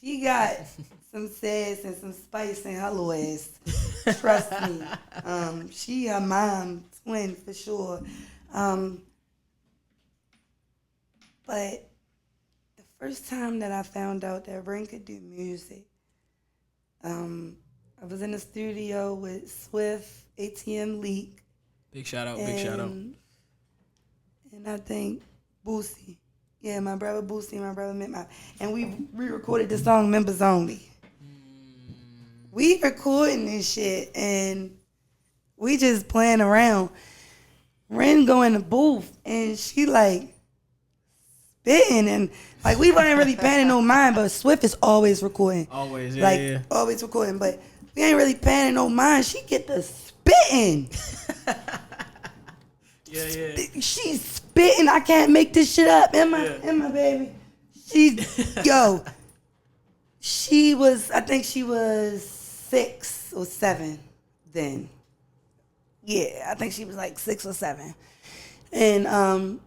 She got some sass and some spice in her little ass. Trust me. She her mom twin for sure. But the first time that I found out that Ren could do music, I was in the studio with Swift, ATM Leak. Big shout out, big shout out. And I think Boosie. Yeah, my brother Boosie, my brother met and we re-recorded the song Members Only. We recording this shit and we just playing around. Ren go in the booth and she like spitting and like we weren't really paying no mind, but Swift is always recording. Always, yeah, like, yeah. Always recording, but we ain't really paying no mind. She get the spitting. Yeah. She's spitting. I can't make this shit up. Emma, baby. I think she was 6 or 7 then. Yeah, I think she was like 6 or 7. And I'm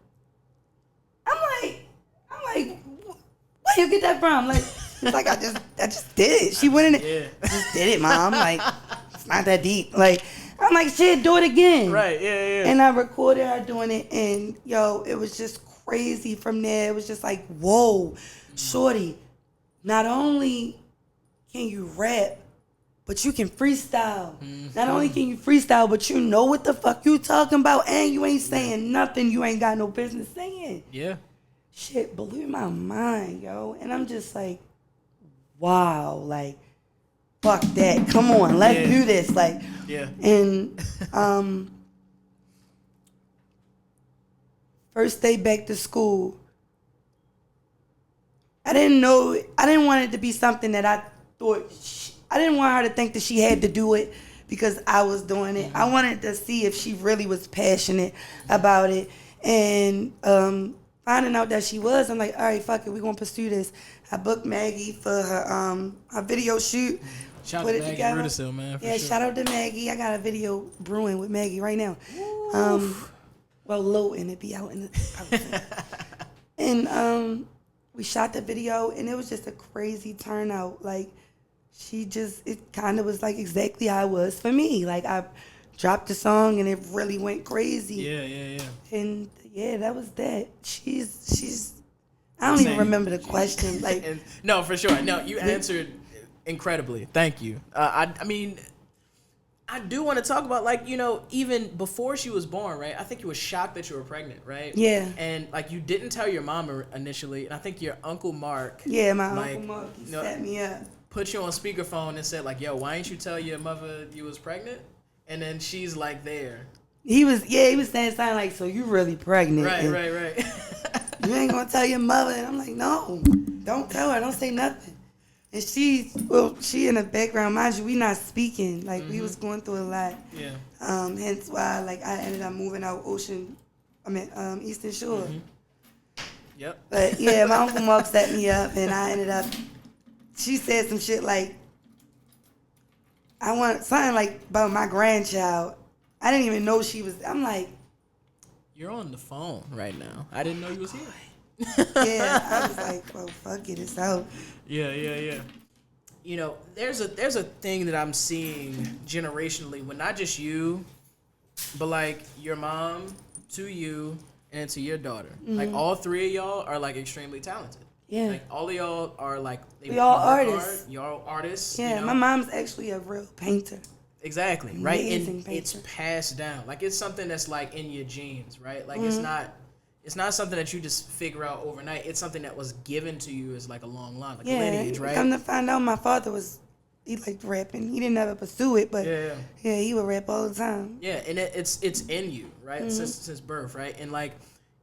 like, where you get that from? Like, it's like I just did it. She went in it. Yeah. Just did it, Mom. Like, it's not that deep. Like, I'm like, shit, do it again. Right, yeah. And I recorded her doing it, and yo, it was just crazy from there. It was just like, whoa, shorty, not only can you rap, but you can freestyle. Mm-hmm. Not only can you freestyle, but you know what the fuck you talking about, and you ain't saying nothing you ain't got no business saying. Yeah. Shit blew my mind, yo. And I'm just like, wow, like, fuck that. Come on, let's do this. Like, yeah. And first day back to school, I didn't want it to be something that I thought, I didn't want her to think that she had to do it because I was doing it. I wanted to see if she really was passionate about it. And finding out that she was, I'm like, all right, fuck it, we're going to pursue this. I booked Maggie for her video shoot. Shout out to Maggie Rudisil, man. Yeah, sure. Shout out to Maggie. I got a video brewing with Maggie right now. Well, low and it be out in the and we shot the video and it was just a crazy turnout. Like it kind of was like exactly how it was for me. Like I dropped the song and it really went crazy. Yeah. And yeah, that was that. She's. I don't even remember the question. Like no, for sure. No, you answered incredibly. Thank you. I mean, I do want to talk about, like, you know, even before she was born, right? I think you were shocked that you were pregnant, right? Yeah. And, like, you didn't tell your mom initially, and I think your Uncle Mark. Yeah, my Uncle Mark, he set me up. Put you on speakerphone and said, like, yo, why ain't you tell your mother you was pregnant? And then she's, like, there. He was saying something like, so you really pregnant. Right. You ain't gonna tell your mother. And I'm like, no, don't tell her. Don't say nothing. And she in the background, mind you, we not speaking. Like, we was going through a lot. Yeah. Hence why, like, I ended up moving out Eastern Shore. Mm-hmm. Yep. But, yeah, my Uncle Mark set me up, and I ended up, she said some shit like, I want something like about my grandchild. I didn't even know she was, I'm like. You're on the phone right now. I didn't know you was here. Yeah, I was like, well, fuck it, it's out. Yeah. You know, there's a thing that I'm seeing generationally when not just you, but like your mom to you and to your daughter. Mm-hmm. Like all three of y'all are like extremely talented. Yeah. Like all of y'all are like we all artists. Y'all artists. Yeah, you know? My mom's actually a real painter. Exactly, right? And painter. It's passed down. Like it's something that's like in your genes, right? Like it's not something that you just figure out overnight. It's something that was given to you as like a long line, like a lineage, right? Come to find out, my father he liked rapping. He didn't ever pursue it, but yeah, he would rap all the time. Yeah, and it's in you, right? Since birth, right? And like,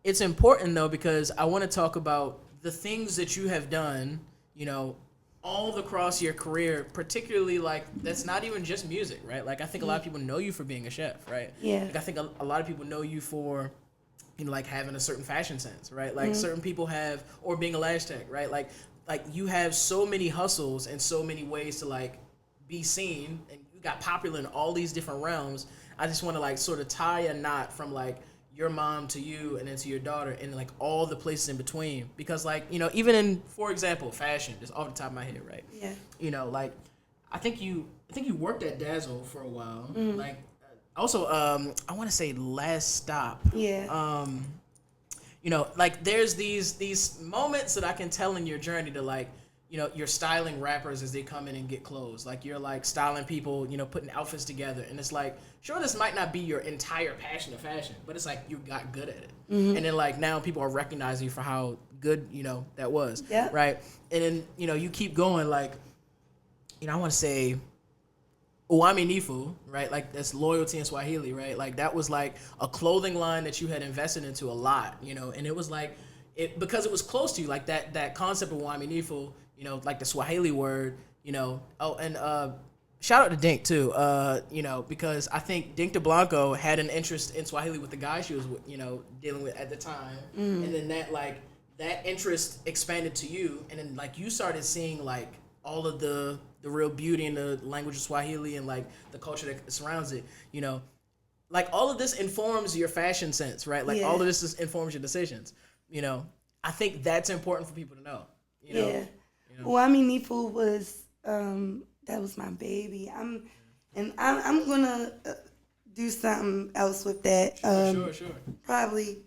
it's important though because I want to talk about the things that you have done, you know, all across your career, particularly like that's not even just music, right? Like I think a lot of people know you for being a chef, right? Yeah. Like I think a lot of people know you for like having a certain fashion sense, right? Like certain people have, or being a lash tech, right? Like you have so many hustles and so many ways to like be seen, and you got popular in all these different realms. I just want to like sort of tie a knot from like your mom to you and then to your daughter and like all the places in between, because like, even in, for example, fashion, just off the top of my head, right? Yeah. Like I think you worked at Dazzle for a while. Like also I want to say Last Stop. Yeah. Like there's these moments that I can tell in your journey to like, you're styling rappers as they come in and get clothes. Like you're like styling people, putting outfits together. And it's like, sure, this might not be your entire passion of fashion, but it's like you got good at it. And then like now people are recognizing you for how good, that was. Yeah. Right. And then, you keep going like, I want to say Uaminifu, right? Like that's loyalty in Swahili, right? Like that was like a clothing line that you had invested into a lot, and it was like, because it was close to you, like that concept of Uaminifu, like the Swahili word, Oh, and shout out to Dink too, because I think Dink DeBlanco had an interest in Swahili with the guy she was, dealing with at the time, and then that interest expanded to you, and then like you started seeing like all of the real beauty in the language of Swahili and like the culture that surrounds it, like all of this informs your fashion sense, right? Like all of this informs your decisions, I think that's important for people to know, Yeah. Uaminifu was that was my baby. I'm gonna do something else with that. Sure. Probably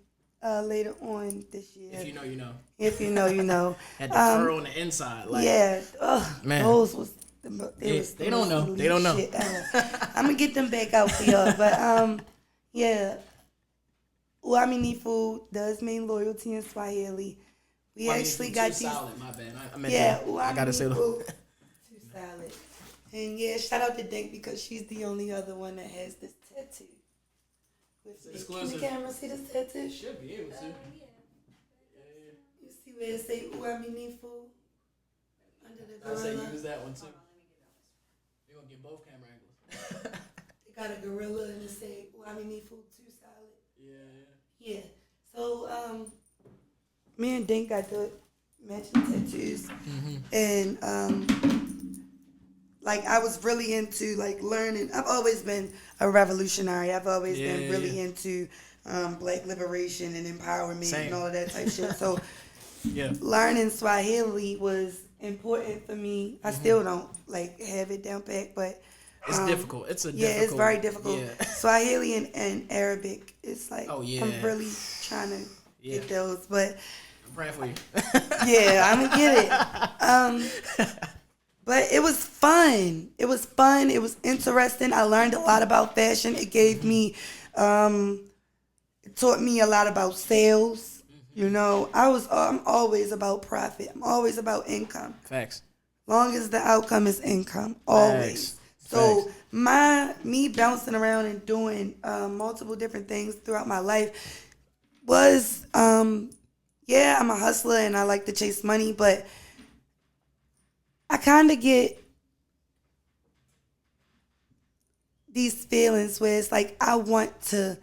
later on this year. If you know, you know. If you know, you know. Had the fur on the inside. Like, yeah. Man. Those was they don't know. They don't know. I'm gonna get them back out for y'all. But yeah. Uaminifu does mean loyalty in Swahili. We actually got these. Solid, my bad. I gotta say too solid. And yeah, shout out to Dink because she's the only other one that has this tattoo. Can the camera see this tattoo? Should be able to. You see where it say Uaminifu under the gorilla? I say use that one too. We're gonna get both camera angles. They got a gorilla and it say Uaminifu too solid. Yeah. So me and Dink got the matching tattoos, and like I was really into like learning. I've always been a revolutionary. I've always been really into black liberation and empowerment and all of that type shit. So learning Swahili was important for me. I still don't like have it down pat, but it's difficult. It's it's very difficult. Yeah. Swahili and Arabic, it's like I'm really trying to get those, but I'm praying for you. I'm gonna get it. But it was fun. It was fun. It was interesting. I learned a lot about fashion. It gave me, it taught me a lot about sales. You know, I'm always about profit. I'm always about income. Facts. Long as the outcome is income, always. Facts. So me bouncing around and doing multiple different things throughout my life was, I'm a hustler and I like to chase money, but I kind of get these feelings where it's like I want to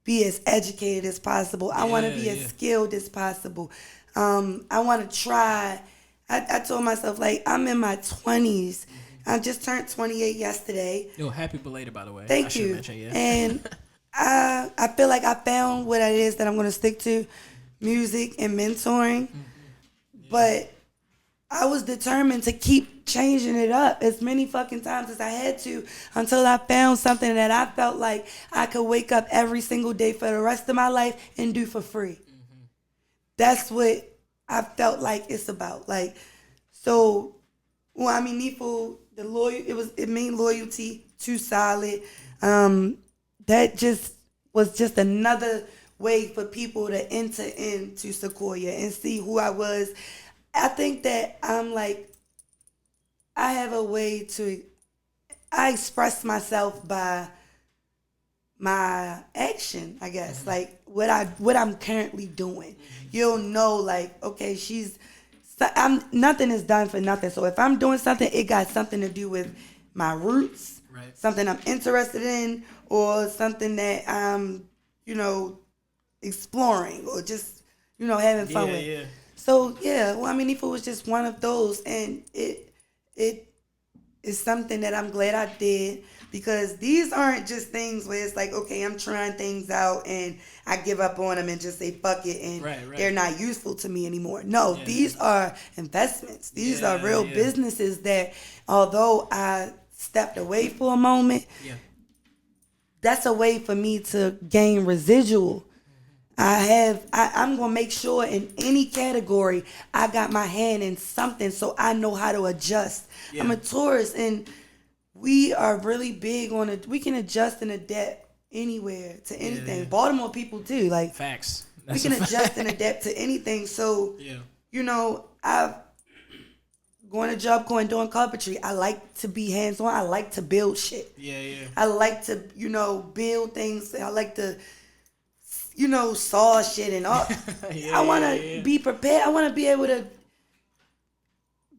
be as educated as possible. I want to be as skilled as possible. I want to try. I told myself, like, I'm in my 20s. I just turned 28 yesterday. Yo, happy belated, by the way. Thank you. And I feel like I found what it is that I'm going to stick to, music and mentoring. But I was determined to keep changing it up as many fucking times as I had to until I found something that I felt like I could wake up every single day for the rest of my life and do for free. That's what I felt like it's about. Like, so, Uaminifu, it mean loyalty, too solid. That just was just another way for people to enter into Sequoia and see who I was. I think that I have a way I express myself by my action, I guess. Like what I'm currently doing. You'll know, like, okay, nothing is done for nothing. So if I'm doing something, it got something to do with my roots, something I'm interested in, or something that I'm, exploring or just, having fun with. Yeah. So yeah, well, I mean, Nifa was just one of those, and it is something that I'm glad I did, because these aren't just things where it's like, okay, I'm trying things out and I give up on them and just say fuck it and they're not useful to me anymore. No, these are investments. These are real businesses that, although I stepped away for a moment, that's a way for me to gain residual. I'm gonna make sure in any category I got my hand in something so I know how to adjust. I'm a tourist, and we are really big on it. We can adjust and adapt anywhere to anything. Baltimore people too, like facts. We can adjust and adapt to anything. So I've going to Job Corps and doing carpentry. I like to be hands on. I like to build shit. I like to build things. I like to saw shit and all. I want to be prepared. I want to be able to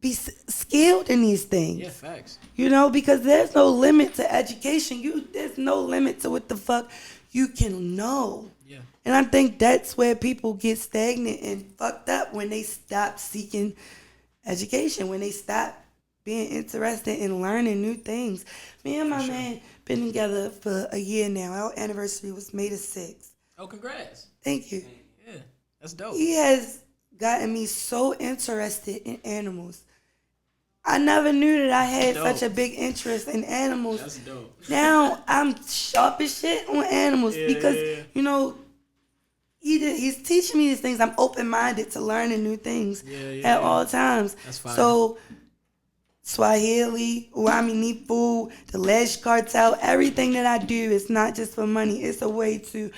be skilled in these things. Yeah, facts. Because there's no limit to education. There's no limit to what the fuck you can know. Yeah. And I think that's where people get stagnant and fucked up, when they stop seeking education, when they stop being interested in learning new things. Me and my man been together for a year now. Our anniversary was May the 6th. Oh, congrats. Thank you. Yeah, that's dope. He has gotten me so interested in animals. I never knew that I had such a big interest in animals. That's dope. Now I'm sharp as shit on animals because, he's teaching me these things. I'm open-minded to learning new things at all times. That's fine. So Swahili, Uaminifu, the Ledge Cartel, everything that I do is not just for money. It's a way to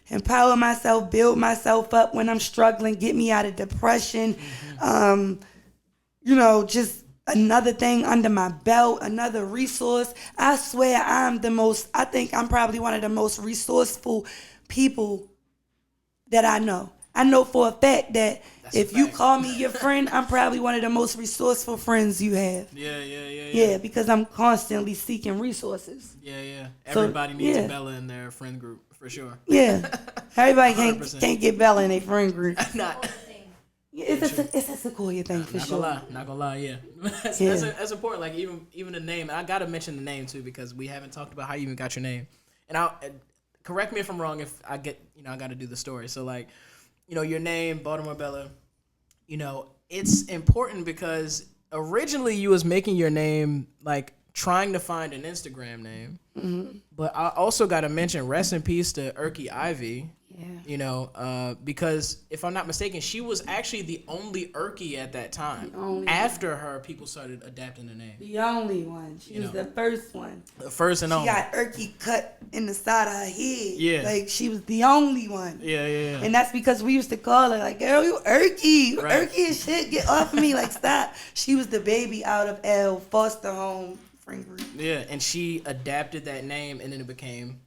empower myself, build myself up when I'm struggling, get me out of depression. Just another thing under my belt, another resource. I swear I think I'm probably one of the most resourceful people that I know. I know for a fact that if you call me your friend, I'm probably one of the most resourceful friends you have. Yeah, because I'm constantly seeking resources. Yeah. Everybody needs a Bella in their friend group, for sure. Yeah. Everybody can't get Bella in their friend group. Not. It's a Sequoia thing, for sure. Not gonna lie, yeah. That's important. Like even the name. I gotta mention the name too, because we haven't talked about how you even got your name. And correct me if I'm wrong. If I get, I gotta do the story. So like, your name, Baltimore Bella. It's important because originally you was making your name like trying to find an Instagram name. Mm-hmm. But I also gotta mention, rest in peace to Erky Ivy. Yeah. Because if I'm not mistaken, she was actually the only Erky at that time. After her, people started adapting the name. The only one. She was the first one. The first and only. She got Erky cut in the side of her head. Yeah. Like, she was the only one. Yeah. And that's because we used to call her, like, girl, you Erky. Right. Erky and shit. Get off of me. Like, stop. She was the baby out of L foster home friend group. Yeah, and she adapted that name, and then it became,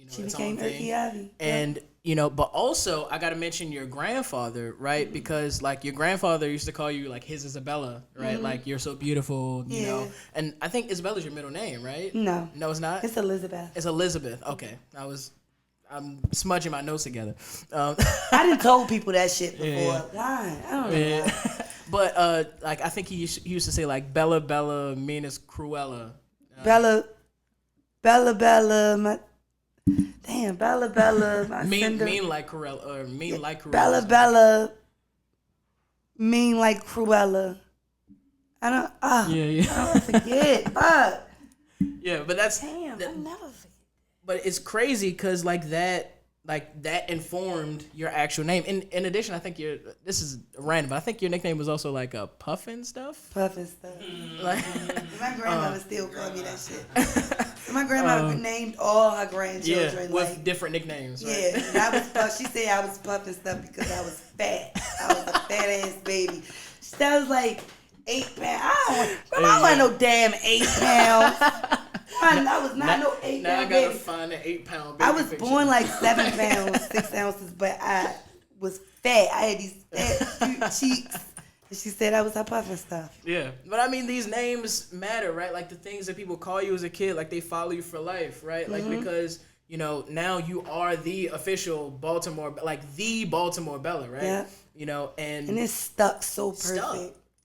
she became Erky Ivy. And but also I gotta mention your grandfather, right? Mm-hmm. Because like your grandfather used to call you like his Isabella, right? Mm-hmm. Like, you're so beautiful, you know. And I think Isabella's your middle name, right? No, it's not. It's Elizabeth. It's Elizabeth. Okay, I'm smudging my notes together. I didn't told people that shit before. Why? I don't know. Why. But like I think he used to say like Bella means Cruella. Bella, my. Damn, Bella, my mean like Cruella, or mean like Cruella. Bella, mean like Cruella. I don't. I don't forget. Fuck. Yeah, but that's. Damn, I never forget. But it's crazy because that informed your actual name. In addition, I think this is random, but I think your nickname was also like a Puffin stuff. Puffin stuff. Like, my grandmother still called me that shit. My grandma named all her grandchildren with different nicknames. Right? Yeah, and I was. She said I was Puffin stuff because I was fat. I was a fat ass baby. That was like 8 pounds. I wasn't no damn 8 pounds. I was not no 8 pound Now I gotta find an 8 pound baby. I was born like 7 pounds, 6 ounces, but I was fat. I had these fat, cute cheeks. And she said I was her Puffin stuff. Yeah. But I mean, these names matter, right? Like the things that people call you as a kid, like they follow you for life, right? Like because, you know, now you are the official Baltimore, like the Baltimore Bella, right? Yeah. You know, And it stuck so perfect. Stuck.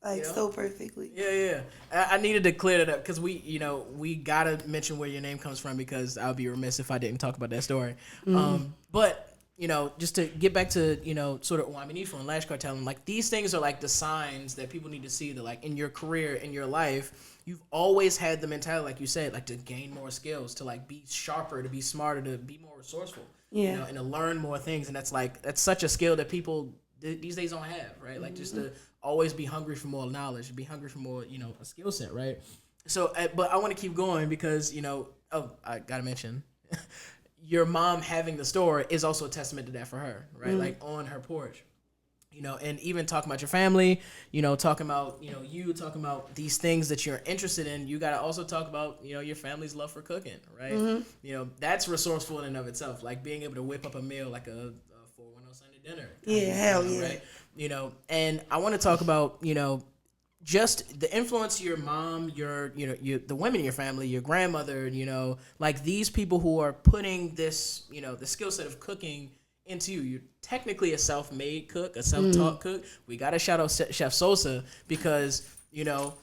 Like, You know? so perfectly. Yeah. I needed to clear that up because we gotta mention where your name comes from because I would be remiss if I didn't talk about that story. But you know, just to get back to, you know, sort of Waminifu and Lash Cartel, and like these things are like the signs that people need to see that like in your career, in your life, you've always had the mentality, like you said, like to gain more skills, to like be sharper, to be smarter, to be more resourceful, Yeah. you know, and to learn more things. And that's such a skill that people these days don't have, right? Like just to always be hungry for more knowledge, be hungry for more, you know, a skill set, right? So, but I want to keep going because, you know, I gotta mention. Your mom having the store is also a testament to that for her, right? Like on her porch, you know, and even talking about your family, you know, talking about, you know, you talking about these things that you're interested in, you got to also talk about, you know, your family's love for cooking, right? You know, that's resourceful in and of itself, like being able to whip up a meal like a 410 Sunday dinner. Yeah, hell yeah. Right? You know, and I want to talk about, you know, just the influence your mom, the women in your family, your grandmother, you know, like these people who are putting this, you know, the skill set of cooking into you. You're technically a self-made cook, a self-taught cook. We got to shout out Chef Sosa because, you know,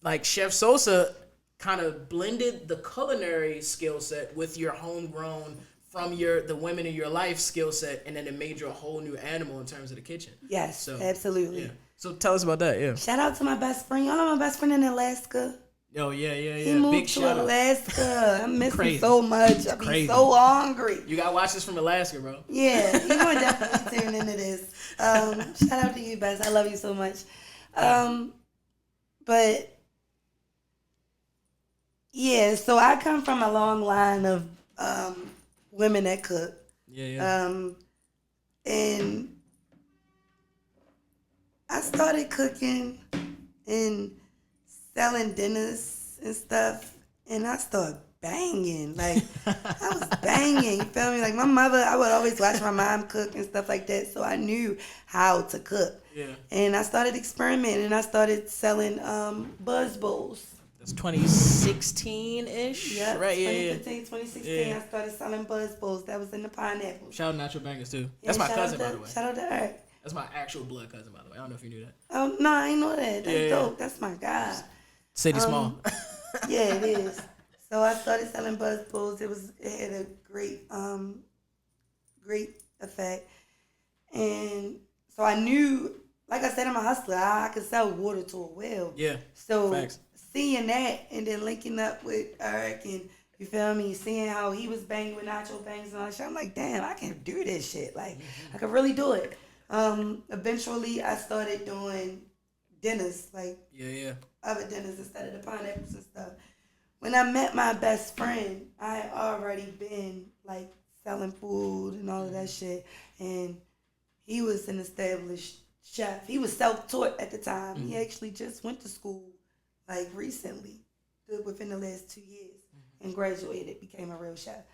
like Chef Sosa kind of blended the culinary skill set with your homegrown from the women in your life skill set, and then it made you a whole new animal in terms of the kitchen. Yes, So, absolutely. Yeah. So tell us about that, yeah. Shout out to my best friend. Y'all know my best friend in Alaska. Oh, yeah. He moved Big to shout out. Alaska. I miss him Crazy. so much. I be Crazy. so hungry. You got to watch this from Alaska, bro. Yeah, you gonna definitely tune into this. Shout out to you, Bess. I love you so much. But yeah, so I come from a long line of women that cook. Yeah. And I started cooking and selling dinners and stuff, and I started banging. Like, I was banging, you feel me? Like, my mother, I would always watch my mom cook and stuff like that, so I knew how to cook. Yeah. And I started experimenting, and I started selling buzz bowls. That's 2016-ish? Yep, Right, 2015, 2016, Yeah. I started selling buzz bowls. That was in the pineapple. Shout out Natural Bangers, too. Yeah, That's my shout cousin, out by the way. Shout out to her. That's my actual blood cousin, by the way. I don't know if you knew that. Oh, no, I ain't know that. That's Yeah. dope. That's my guy. City small. Yeah, it is. So I started selling buzz bowls. It had a great effect. And so I knew, like I said, I'm a hustler. I could sell water to a well. Yeah. So Facts. seeing that and then linking up with Eric and, you feel me, seeing how he was banging with Nacho Bangs and all that shit, I'm like, damn, I can do this shit. Like, I could really do it. Eventually, I started doing dinners, like other dinners instead of the pineapples and stuff. When I met my best friend, I had already been like selling food and all of that shit, and he was an established chef. He was self-taught at the time. He actually just went to school like recently, within the last 2 years, and graduated, became a real chef.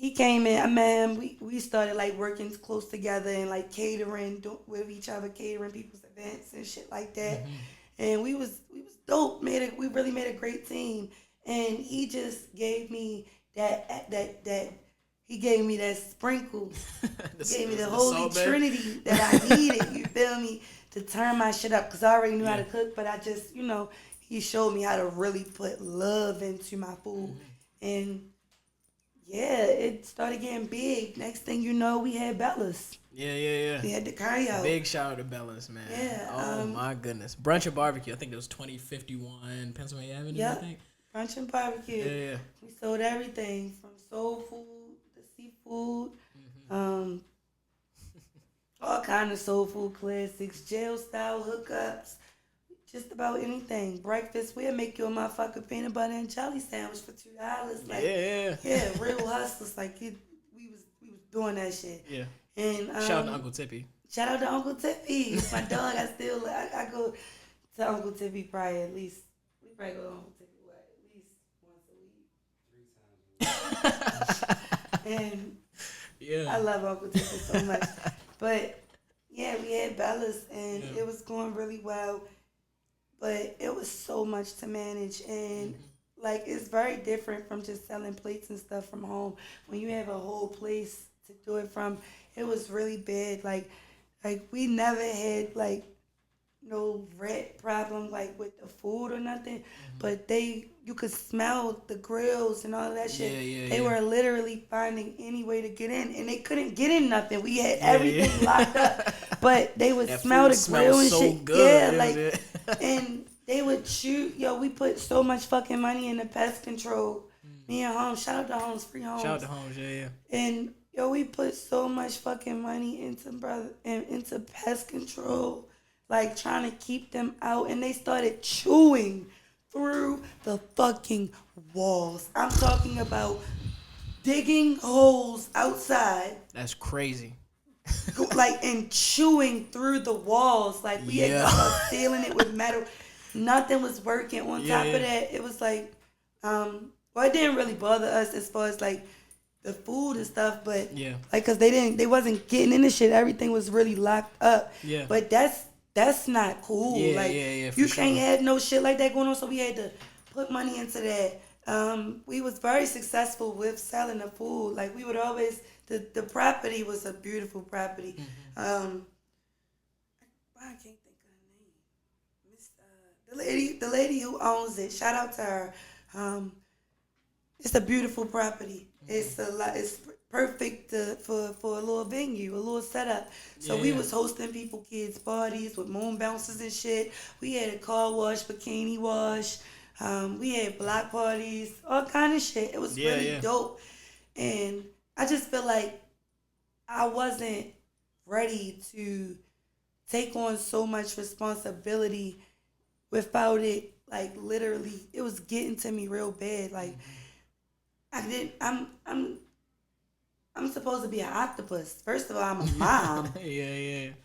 He came in, I met him, we started like working close together and like catering with each other, catering people's events and shit like that. And we was dope. We really made a great team. And he just gave me that he gave me that sprinkle. He gave me the Holy Trinity that I needed, you feel me, to turn my shit up. Because I already knew how to cook, but I just, you know, he showed me how to really put love into my food. And yeah, it started getting big. Next thing you know, we had Bella's. Yeah. We had the cardio. Big shout out to Bella's, man. Yeah. Oh my goodness. Brunch and barbecue. I think it was 2051 Pennsylvania Avenue. Yep. I think. Brunch and barbecue. Yeah. We sold everything from soul food to seafood, all kind of soul food classics, jail style hookups, just about anything. Breakfast, we'll make you a motherfucking peanut butter and jelly sandwich for $2. Like, yeah, real hustlers. Like we was doing that shit. Yeah. And shout out to Uncle Tippy. Shout out to Uncle Tippy. My dog. I go to Uncle Tippy probably at least. We probably go to Uncle Tippy at least once a week. And I love Uncle Tippy so much. But yeah, we had Bella's and it was going really well. But it was so much to manage. And like it's very different from just selling plates and stuff from home. When you have a whole place to do it from, it was really bad. Like we never had like no rat problem like with the food or nothing, but you could smell the grills and all of that shit. They were literally finding any way to get in, and they couldn't get in nothing. We had everything locked up, but they would That smell food the grill and smells so shit. good. Yeah, like, and they would shoot. Yo, we put so much fucking money into pest control. Me and Holmes, shout out to Holmes, free Holmes. Shout out to Holmes, yeah. And yo, we put so much fucking money into pest control, like trying to keep them out, and they started chewing through the fucking walls. I'm talking about digging holes outside, That's crazy. like and chewing through the walls. Like we had to start sealing it with metal. Nothing was working. On top of that, it was like, well, it didn't really bother us as far as like the food and stuff, but like, cause they wasn't getting into shit. Everything was really locked up. Yeah. But that's not cool. You can't have no shit like that going on. So we had to put money into that. We was very successful with selling the food. Like we would always, the property was a beautiful property. I can't think of her name. The lady who owns it. Shout out to her. It's a beautiful property. It's perfect for a little venue, a little setup. So we was hosting people kids parties with moon bounces and shit. We had a car wash, bikini wash. We had block parties, all kind of shit. It was really dope. And I just feel like I wasn't ready to take on so much responsibility without it, like literally, it was getting to me real bad. Like I'm supposed to be an octopus. First of all, I'm a mom.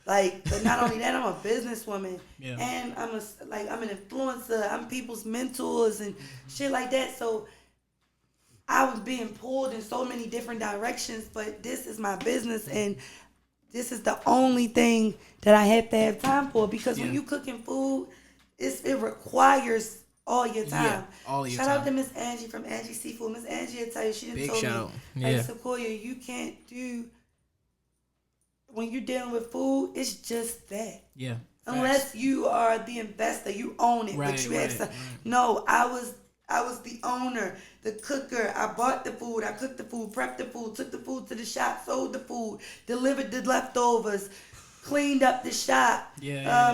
Like, but not only that, I'm a businesswoman, and I'm an influencer. I'm people's mentors and shit like that. So I was being pulled in so many different directions. But this is my business, and this is the only thing that I have to have time for. Because when you cooking food, it requires all your time. Yeah, all your Shout time. out to Miss Angie from Angie Seafood. Miss Angie will tell you, she done Big told shout. me, like, Sequoia, you can't do, when you're dealing with food, it's just that. Yeah. Unless you are the investor, you own it, but you have some. No, I was the owner, the cooker. I bought the food, I cooked the food, prepped the food, took the food to the shop, sold the food, delivered the leftovers, cleaned up the shop,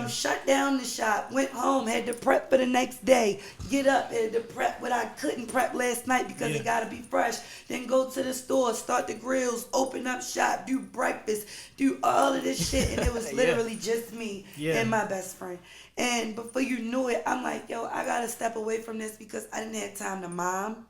shut down the shop, went home, had to prep for the next day, get up, had to prep what I couldn't prep last night because it gotta be fresh, then go to the store, start the grills, open up shop, do breakfast, do all of this shit, and it was literally just me and my best friend. And before you knew it, I'm like, yo, I gotta step away from this because I didn't have time to mom.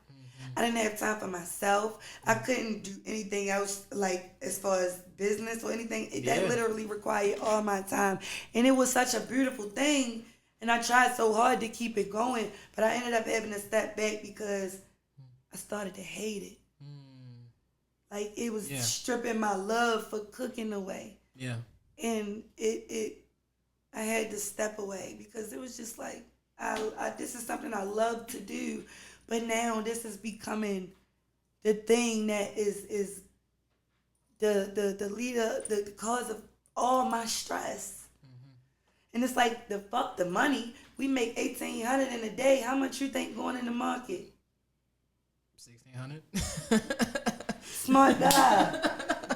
I didn't have time for myself. I couldn't do anything else, like as far as business or anything. That literally required all my time. And it was such a beautiful thing. And I tried so hard to keep it going. But I ended up having to step back because I started to hate it. Like it was stripping my love for cooking away. Yeah. And I had to step away because it was just like, this is something I love to do. But now this is becoming the thing that is the leader, the cause of all my stress. And it's like the money. We make $1,800 in a day. How much you think going in the market? $1,600. Smart guy.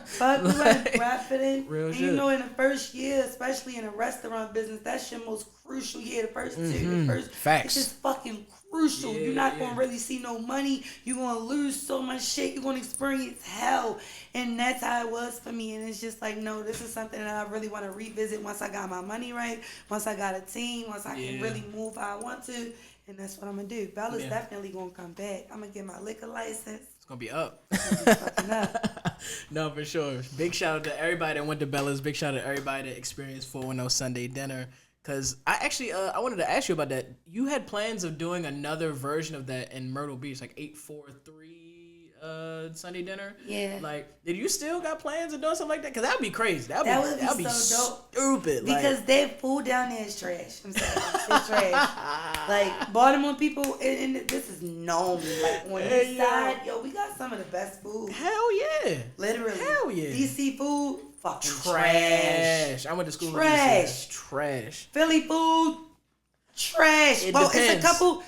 Fuck, we went profiting. Real and shit. you know, in the first year, especially in a restaurant business, that's your most crucial year. The first two, the first, Facts. it's just fucking crucial. Yeah, You're not gonna really see no money. You're gonna lose so much shit. You're gonna experience hell, and that's how it was for me. And it's just like, no, this is something that I really want to revisit once I got my money right, once I got a team, once I can really move how I want to, and that's what I'm gonna do. Bella's definitely gonna come back. I'm gonna get my liquor license. It's gonna be up. Fucking up. No, for sure. Big shout out to everybody that went to Bella's. Big shout out to everybody that experienced 410 Sunday dinner. Cause I actually I wanted to ask you about that. You had plans of doing another version of that in Myrtle Beach, like 843 Sunday dinner. Yeah. Like, did you still got plans of doing something like that? Because that would be crazy. That would be so dope. Stupid. Because their food down there is trash. I'm sorry. It's trash. Like, Baltimore people, and this is known. Like, on this side, we got some of the best food. Hell yeah. Literally. Hell yeah. DC food, fucking trash. I went to school with DC. Trash. Philly food, trash. It's a couple.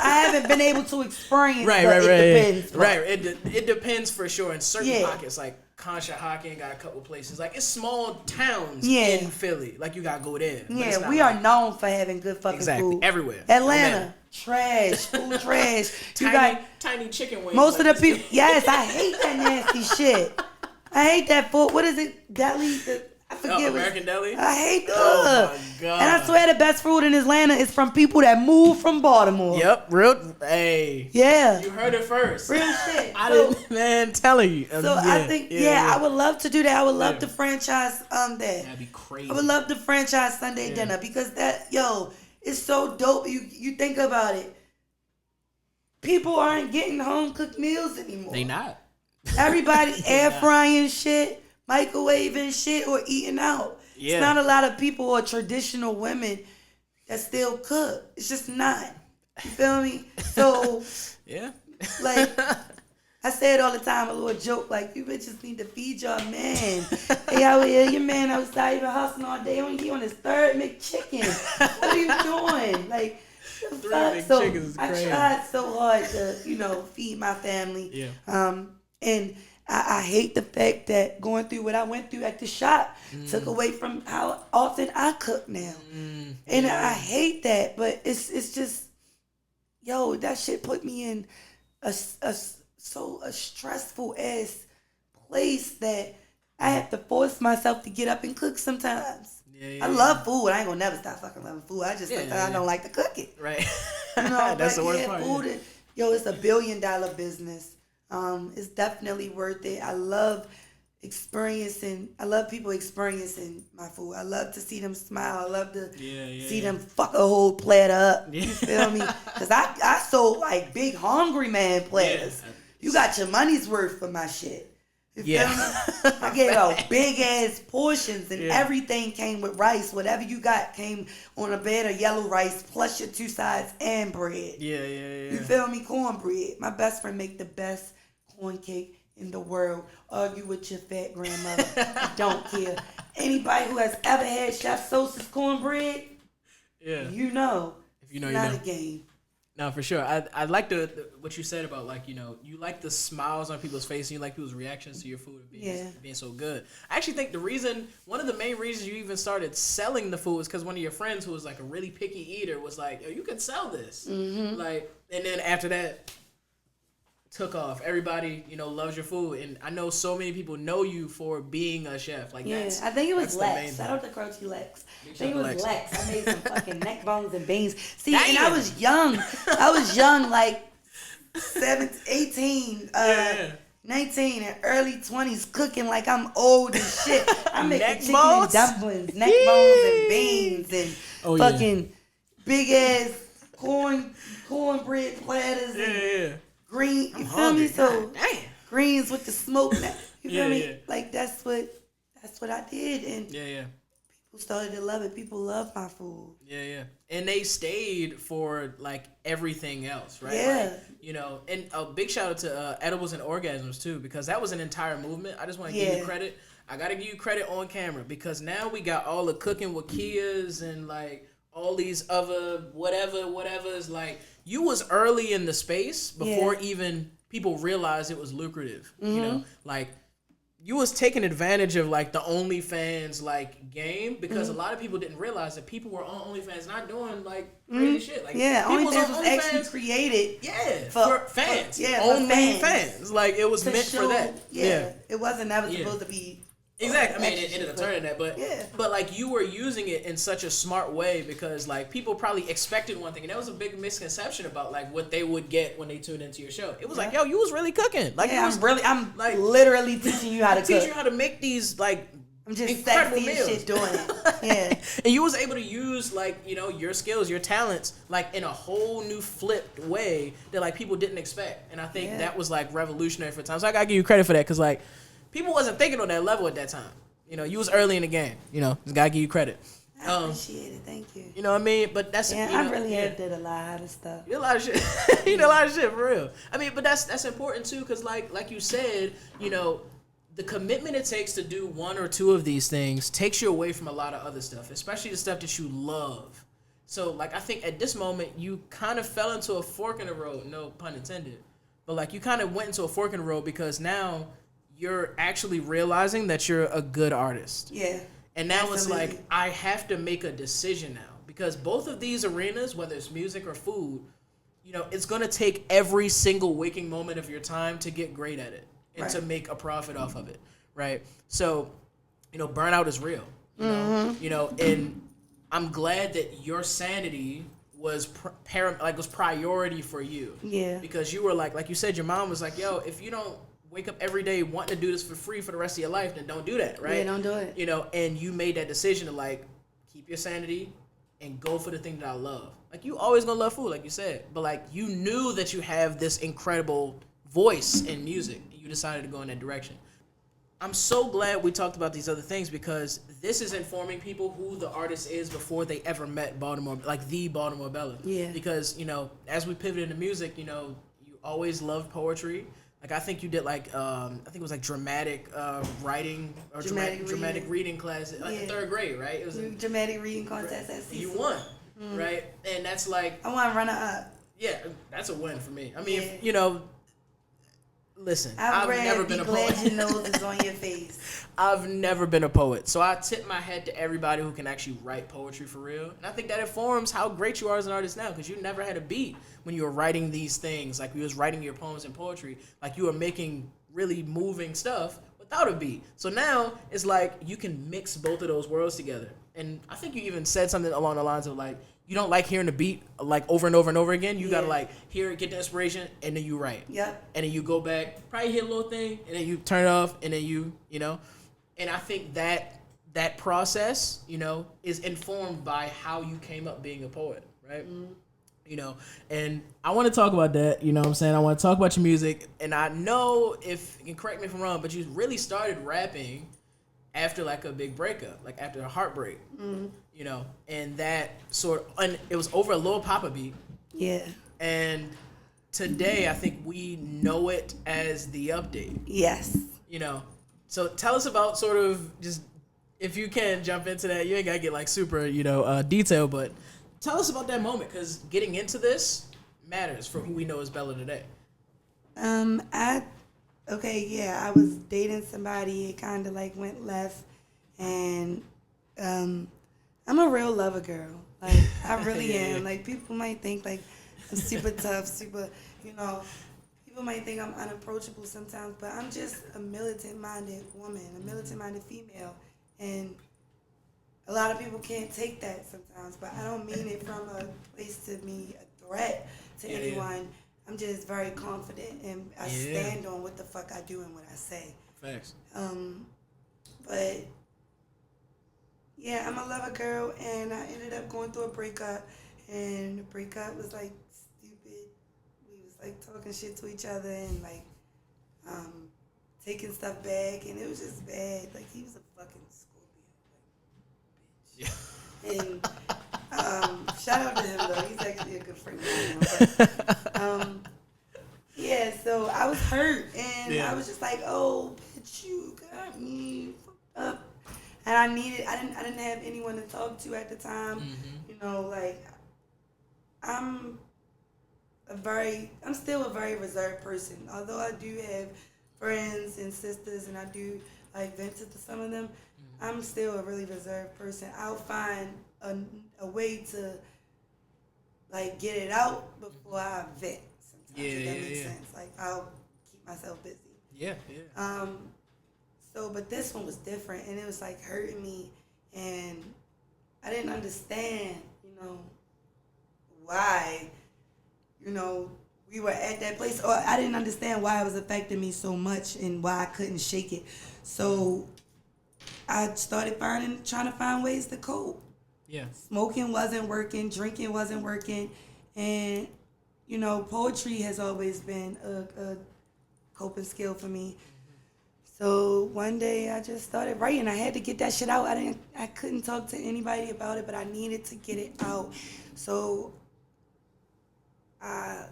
I haven't been able to experience. It depends. Right. It depends for sure. In certain pockets, like Conshohocken got a couple places. Like, it's small towns in Philly. Like, you gotta go there. Yeah, we are known for having good fucking food. Everywhere. Atlanta, trash. Food trash. Tiny chicken wings. Most of the people. Yes, I hate that nasty shit. I hate that food. What is it? Deli. I forget. American Deli? I hate that. Oh my God. And I swear the best food in Atlanta is from people that moved from Baltimore. Yep, real. Hey. Yeah. You heard it first. Real shit. Telling you. I think, I would love to do that. I would love to franchise that. That'd be crazy. I would love to franchise Sunday dinner because it's so dope. You think about it. People aren't getting home cooked meals anymore. They not. Everybody air frying shit, microwaving shit, or eating out. Yeah. It's not a lot of people or traditional women that still cook. It's just not. You feel me? So, like, I say it all the time, a little joke, like, you bitches need to feed your man. Hey, out here, your man outside even hustling all day. He on his third McChicken. What are you doing? Like, the fuck? So I tried so hard to, feed my family. Yeah. And I hate the fact that going through what I went through at the shop took away from how often I cook now. And I hate that, but it's just, that shit put me in a stressful ass place that I have to force myself to get up and cook sometimes. I love food. I ain't gonna never stop fucking loving food. I just I don't like to cook it. Right. That's the worst part. Food, it's $1 billion business. It's definitely worth it. I love people experiencing my food. I love to see them smile. I love to see them fuck a whole platter up. You feel me? Because I sold like big hungry man platters. Yeah. You got your money's worth for my shit. You feel me? I gave out big ass portions and everything came with rice. Whatever you got came on a bed of yellow rice plus your 2 sides and bread. Yeah. You feel me? Cornbread. My best friend make the best corn cake in the world. Argue with your fat grandmother. I don't care. Anybody who has ever had Chef Sosa's cornbread, you know. If you know, it's not a game. No, for sure. I like what you said about, like, you like the smiles on people's faces, and you like people's reactions to your food being so good. I actually think one of the main reasons you even started selling the food was because one of your friends who was like a really picky eater was like, yo, you could sell this. Mm-hmm. Like, and then after that took off. Everybody, loves your food, and I know so many people know you for being a chef. Like, I think it was Lex. Shout out to Crouchy Lex. I think it was Lex. I made some fucking neck bones and beans. See, and I was young. Like 18, 19, and early 20s, cooking like I'm old as shit. I make chicken and dumplings, neck bones and beans, and fucking big ass cornbread platters. And green, you feel me? So greens with the smoke. You feel me? Like that's what I did, and people started to love it. People love my food. And they stayed for like everything else, right? Like, and a big shout out to Edibles and Orgasms too, because that was an entire movement. I just want to give you credit. I gotta give you credit on camera because now we got all the cooking with Kias and like all these other whatever's like. You was early in the space before even people realized it was lucrative. Mm-hmm. Like you was taking advantage of like the OnlyFans like game because a lot of people didn't realize that people were on OnlyFans not doing like crazy shit. Like OnlyFans was actually created for fans. Only fans. Like it was meant for that. It wasn't never supposed to be. Exactly. I mean, it ended up turning that, but like you were using it in such a smart way because like people probably expected one thing, and that was a big misconception about like what they would get when they tuned into your show. It was like, yo, you was really cooking. Like, I'm literally teaching you how to cook. Teaching you how to make these like I'm just incredible sexy meals. and shit doing it. Yeah. And you was able to use, like, you know, your skills, your talents, like, in a whole new flipped way that, like, people didn't expect. And I think that was, like, revolutionary for the time. So I gotta give you credit for that, because, like, people wasn't thinking on that level at that time. You know, you was early in the game. You know, just gotta give you credit. I appreciate it. Thank you. You know what I mean? But that's I really did a lot of stuff. You did a lot of shit. You did a lot of shit for real. I mean, but that's important too, because like you said, you know, the commitment it takes to do one or two of these things takes you away from a lot of other stuff, especially the stuff that you love. So, like, I think at this moment you kind of fell into a fork in the road. No pun intended. But like, you kind of went into a fork in the road because now you're actually realizing that you're a good artist. Yeah. And now Absolutely. it's like, I have to make a decision now. Because both of these arenas, whether it's music or food, you know, it's going to take every single waking moment of your time to get great at it and to make a profit off of it, right? So, you know, burnout is real. You know, and I'm glad that your sanity was was priority for you. Yeah. Because you were like you said, your mom was like, yo, if you don't wake up every day wanting to do this for free for the rest of your life, then don't do that, right? Yeah, don't do it. You know, and you made that decision to, like, keep your sanity and go for the thing that I love. Like, you always gonna love food, like you said, but like, you knew that you have this incredible voice in music, and you decided to go in that direction. I'm so glad we talked about these other things, because this is informing people who the artist is before they ever met Baltimore, like the Baltimore Bella. Yeah. Because, you know, as we pivoted into music, you know, you always loved poetry. Like, I think you did, like, I think it was like dramatic writing or dramatic reading class, like in third grade, right? It was a dramatic reading contest at Cecil. You won, right? And that's like, I want runner up. yeah, that's a win for me. I mean, if, you know, listen, I've never been a poet. Glad your nose is on your face. I've never been a poet, so I tip my hat to everybody who can actually write poetry for real. And I think that informs how great you are as an artist now, because you never had a beat when you were writing these things. Like, you was writing your poems and poetry, like you were making really moving stuff without a beat. So now it's like you can mix both of those worlds together. And I think you even said something along the lines of, like, you don't like hearing the beat like over and over and over again. You gotta, like, hear it, get the inspiration, and then you write. Yep. And then you go back, probably hit a little thing, and then you turn it off, and then you know. And I think that process, you know, is informed by how you came up being a poet, right? You know, and I want to talk about that, you know what I'm saying? I want to talk about your music, and I know, if you can correct me if I'm wrong, but you really started rapping after, like, a big breakup, like after a heartbreak, you know, and that and it was over a Lil Papa beat. Yeah. And today, I think we know it as The Update. Yes. You know, so tell us about sort of, just, if you can jump into that. You ain't gotta get, like, super, you know, detailed, but tell us about that moment, because getting into this matters for who we know as Bella today. I was dating somebody. It kind of, like, went left, and I'm a real lover girl. Like, I really am. Like, people might think, like, I'm super tough, super, you know, people might think I'm unapproachable sometimes, but I'm just a militant-minded woman, a militant-minded female, and a lot of people can't take that sometimes, but I don't mean it from a place to be a threat to anyone. I'm just very confident, and I stand on what the fuck I do and what I say. Facts. But yeah, I'm a lover girl, and I ended up going through a breakup, and the breakup was, like, stupid. We was, like, talking shit to each other and, like, taking stuff back, and it was just bad. Like, he was a fucking Scorpio, like, bitch. And shout out to him, though. He's actually a good friend of mine. Yeah, so I was hurt, and I was just like, oh, bitch, you got me fucked up. And I didn't have anyone to talk to at the time. You know, like, I'm still a very reserved person. Although I do have friends and sisters, and I do, like, vent to some of them, I'm still a really reserved person. I'll find a way to, like, get it out before I vent. Sometimes, if that makes sense. Like, I'll keep myself busy. So, but this one was different, and it was, like, hurting me, and I didn't understand, you know, why, you know, we were at that place, or I didn't understand why it was affecting me so much and why I couldn't shake it. So I started trying to find ways to cope. Yeah. Smoking wasn't working, drinking wasn't working, and poetry has always been a coping skill for me. So one day I just started writing. I had to get that shit out. I couldn't talk to anybody about it, but I needed to get it out. So I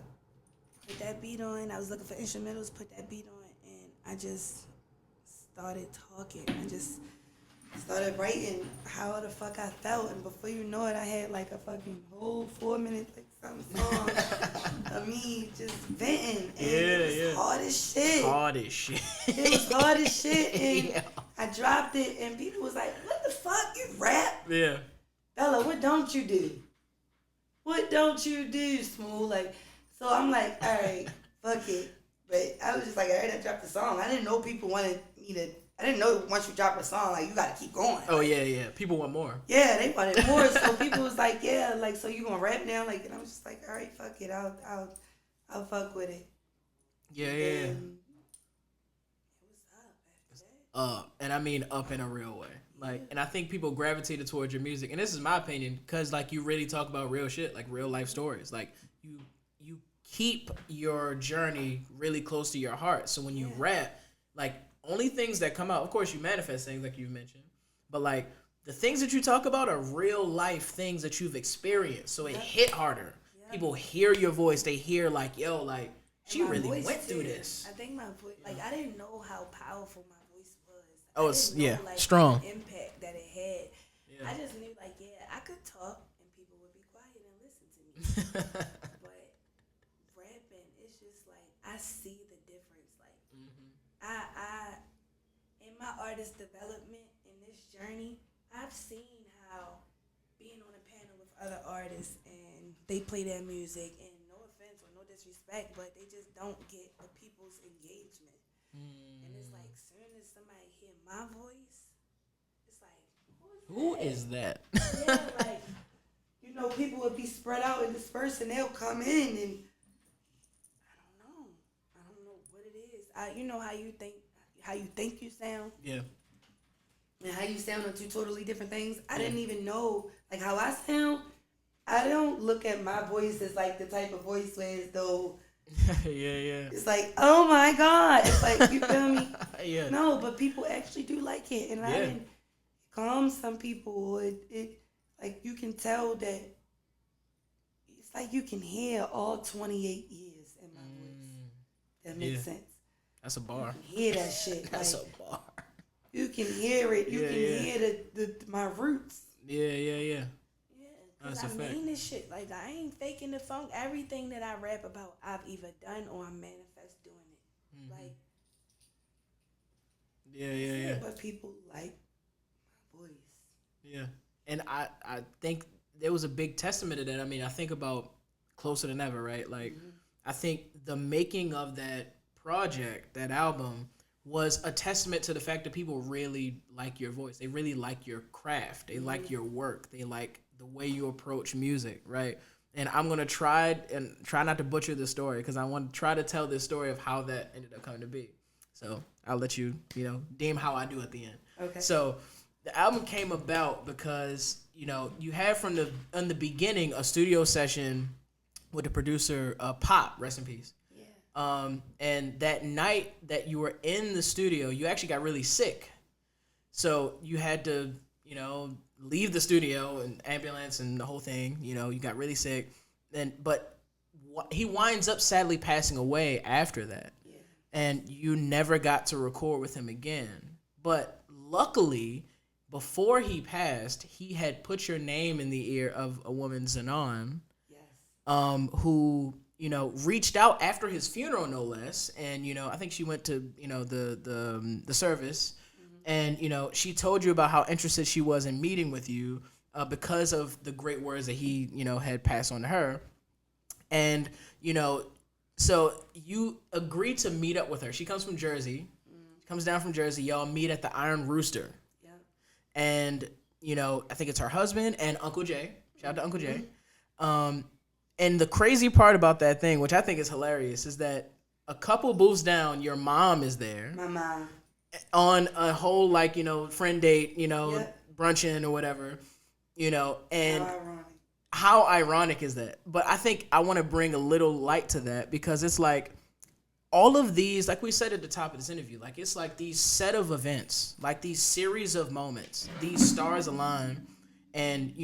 put that beat on. I was looking for instrumentals, put that beat on, and I just started talking. I just started writing how the fuck I felt, and before you know it, I had like a fucking whole 4 minute like something song of me just venting, and it was hard as shit. Hard as shit. It was hard as shit, and I dropped it, and people was like, "What the fuck, you rap?" Yeah. Bella, what don't you do? What don't you do, Smooth? Like, so I'm like, all right, fuck it. But I was just like, all right, I dropped the song. I didn't know people wanted me to. I didn't know once you drop a song, like, you gotta keep going. Oh, yeah. People want more. Yeah, they wanted more. So people was like, yeah, like, so you gonna rap now? Like, and I was just like, all right, fuck it. I'll fuck with it. Yeah. It was up after that. And I mean up in a real way. Like, and I think people gravitated towards your music, and this is my opinion, because like you really talk about real shit, like real life stories. Like you keep your journey really close to your heart. So when you rap, like, only things that come out, of course you manifest things like you mentioned, but like the things that you talk about are real life things that you've experienced. So it hit harder. People hear your voice. They hear like, yo, like, she really went through this. I think my voice, like, I didn't know how powerful my voice was. Oh, it's, know, like, strong. The impact that it had. Yeah. I just knew, like, I could talk and people would be quiet and listen to me. But rapping, it's just like, I see the difference. Like, I in my artist development in this journey, I've seen how being on a panel with other artists and they play their music, and no offense or no disrespect, but they just don't get the people's engagement. And it's like, soon as somebody hear my voice, it's like, Who is that? Yeah, like, people would be spread out and dispersed, and they'll come in, and I don't know what it is. How you think you sound. Yeah. And how you sound on two totally different things. I didn't even know, like, how I sound. I don't look at my voice as like the type of voice where as though yeah. it's like, oh my God. It's like, you feel me? Yeah. No, but people actually do like it. And I didn't calm some people. It like, you can tell that it's like you can hear all 28 years in my voice. That makes sense. That's a bar. You can hear that shit. That's like, a bar. You can hear it. You can hear my roots. Yeah. Yeah, That's because a I fact. mean this shit. Like, I ain't faking the funk. Everything that I rap about, I've either done or I manifest doing it. Like, Yeah. But people like my voice. Yeah. And I think there was a big testament to that. I mean, I think about Closer Than Ever, right? Like, I think the making of that project, that album, was a testament to the fact that people really like your voice. They really like your craft. They like your work. They like the way you approach music, right? And I'm going to try not to butcher the story, because I want to try to tell this story of how that ended up coming to be. So I'll let you, deem how I do at the end. Okay. So the album came about because, you had in the beginning a studio session with the producer, Pop, rest in peace. And that night that you were in the studio, you actually got really sick. So you had to, leave the studio and ambulance and the whole thing. You got really sick. But he winds up sadly passing away after that. Yeah. And you never got to record with him again. But luckily, before he passed, he had put your name in the ear of a woman, Zanon, who reached out after his funeral, no less, and I think she went to the service, and she told you about how interested she was in meeting with you because of the great words that he had passed on to her, and so you agreed to meet up with her. She comes from Jersey, comes down from Jersey. Y'all meet at the Iron Rooster, and I think it's her husband and Uncle Jay. Shout out to Uncle Jay. And the crazy part about that thing, which I think is hilarious, is that a couple booths down, your mom is there. My mom. on a whole like friend date, Yep. brunching or whatever, How and ironic. how ironic is that? But I think I want to bring a little light to that because it's like all of these, like we said at the top of this interview, like it's like these set of events, like these series of moments, these stars align, and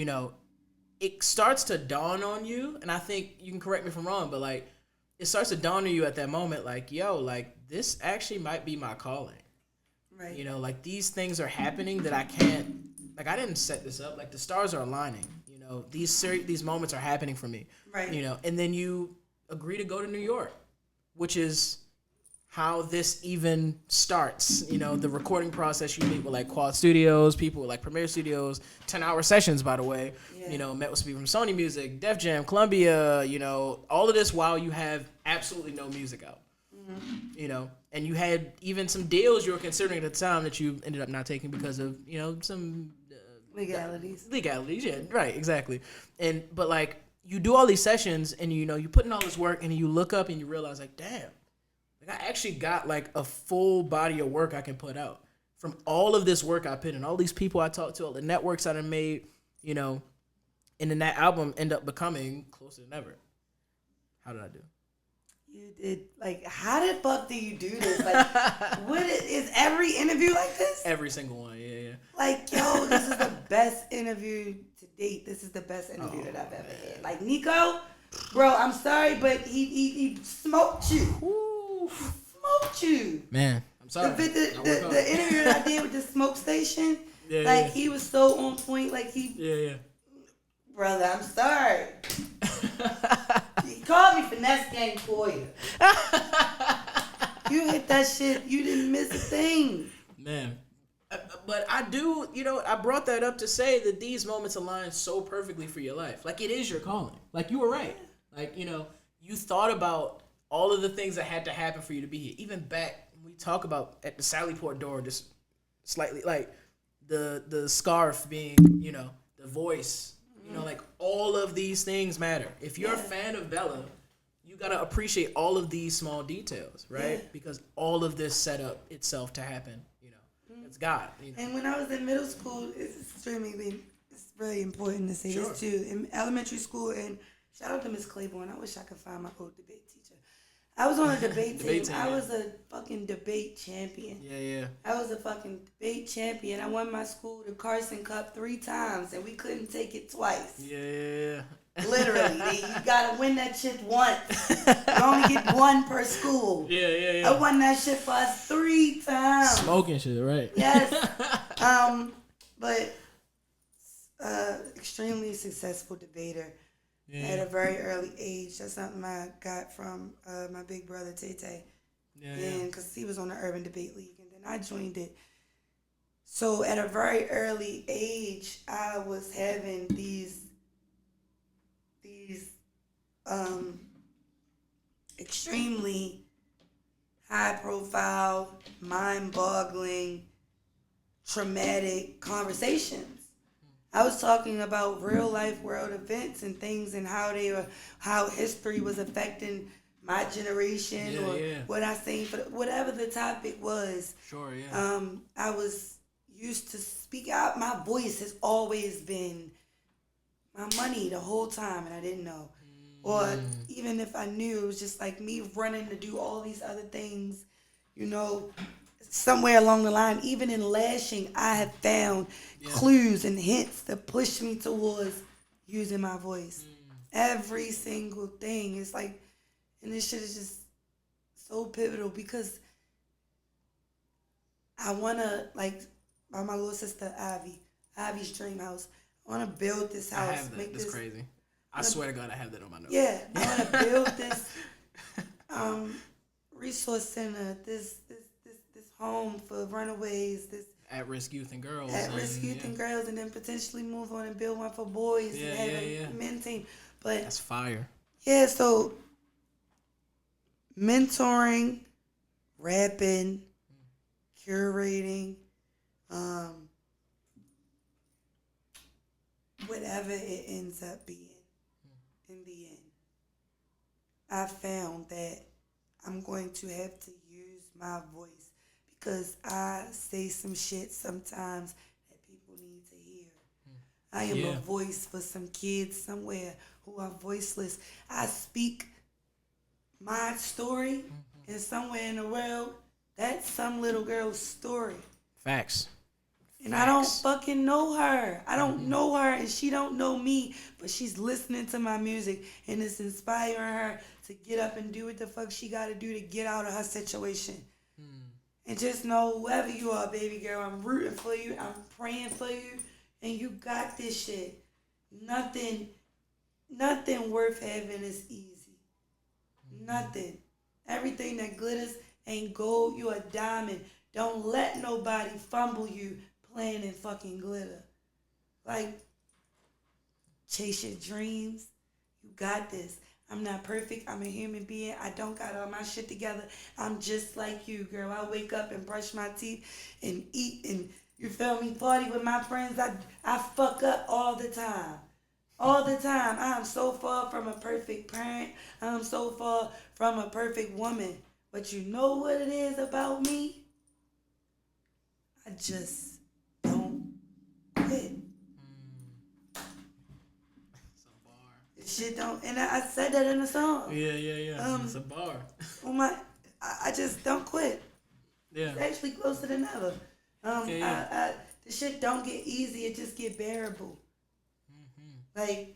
it starts to dawn on you, and I think you can correct me if I'm wrong, but like it starts to dawn on you at that moment, like yo, like this actually might be my calling. Right. Like these things are happening that I can't, like I didn't set this up. Like the stars are aligning. These moments are happening for me. Right. And then you agree to go to New York, which is how this even starts. The recording process. You meet with like Quad Studios, people with like Premiere Studios, 10-hour sessions, by the way. Yeah. Met with people from Sony Music, Def Jam, Columbia. All of this while you have absolutely no music out. And you had even some deals you were considering at the time that you ended up not taking because of some Legalities. Yeah, right, exactly. But like you do all these sessions and you put in all this work and you look up and you realize like damn, like I actually got like a full body of work I can put out from all of this work I put in, all these people I talked to, all the networks I done made, and then that album ended up becoming Closer Than Ever. How did I do? You did, like, how the fuck do you do this? Like, is every interview like this? Every single one, yeah. Like, yo, this is the best interview to date. This is the best interview that I've ever had. Like, Nico, bro, I'm sorry, but he smoked you. Ooh. He smoked you. Man, I'm sorry. The interview that I did with the smoke station, he was so on point. Like, Yeah. Brother, I'm sorry. He called me finesse gang for you. You hit that shit. You didn't miss a thing. Man. But I do, I brought that up to say that these moments align so perfectly for your life. Like, it is your calling. Like, you were right. Like, you thought about all of the things that had to happen for you to be here. Even back when we talk about at the Sallyport door, just slightly, like, the scarf being, the voice. Like all of these things matter. If you're a fan of Bella, you gotta appreciate all of these small details, right? Yeah. Because all of this set up itself to happen. It's God. And when I was in middle school, it's really important to say this too. In elementary school, and shout out to Miss Claiborne. I wish I could find my old debate teacher. I was on a debate team. I was a fucking debate champion. Yeah. I was a fucking debate champion. I won my school the Carson Cup 3 times, and we couldn't take it twice. Yeah. Literally, you gotta win that shit once. You only get one per school. Yeah. I won that shit for us 3 times. Smoking shit, right? Yes. But extremely successful debater. At a very early age. That's something I got from my big brother Tay. And because he was on the Urban Debate League, and then I joined it. So at a very early age, I was having these extremely high profile, mind-boggling, traumatic conversations. I was talking about real life world events and things and how history was affecting my generation what I seen for whatever the topic was. Sure, yeah. I was used to speak out. My voice has always been my money the whole time, and I didn't know. Or even if I knew, it was just like me running to do all these other things, somewhere along the line, even in lashing, I have found clues and hints to push me towards using my voice. Every single thing. It's like, and this shit is just so pivotal because I want to, like, by my little sister Ivy's dream house, I want to build this house. I have that. That's crazy. I swear to God, I have that on my notes. Yeah, I want to build this resource center, this home for runaways, this at-risk youth and girls. At-risk youth and girls, and then potentially move on and build one for boys and have a men team. But that's fire. Yeah, so mentoring, rapping, curating, whatever it ends up being in the end, I found that I'm going to have to use my voice because I say some shit sometimes that people need to hear. I am a voice for some kids somewhere who are voiceless. I speak my story, and somewhere in the world, that's some little girl's story. Facts. And I don't fucking know her. I don't know her, and she don't know me, but she's listening to my music, and it's inspiring her to get up and do what the fuck she got to do to get out of her situation. And just know, whoever you are, baby girl, I'm rooting for you. I'm praying for you, and you got this shit. Nothing worth having is easy. Nothing. Everything that glitters ain't gold. You a diamond. Don't let nobody fumble you playing in fucking glitter. Like, chase your dreams. You got this. I'm not perfect. I'm a human being. I don't got all my shit together. I'm just like you, girl. I wake up and brush my teeth and eat and, you feel me, party with my friends. I fuck up all the time. All the time. I'm so far from a perfect parent. I'm so far from a perfect woman. But you know what it is about me? I just don't quit. Shit don't, and I said that in the song. Yeah. It's a bar. I just don't quit. Yeah. It's actually closer than ever. The shit don't get easy, it just get bearable. Like,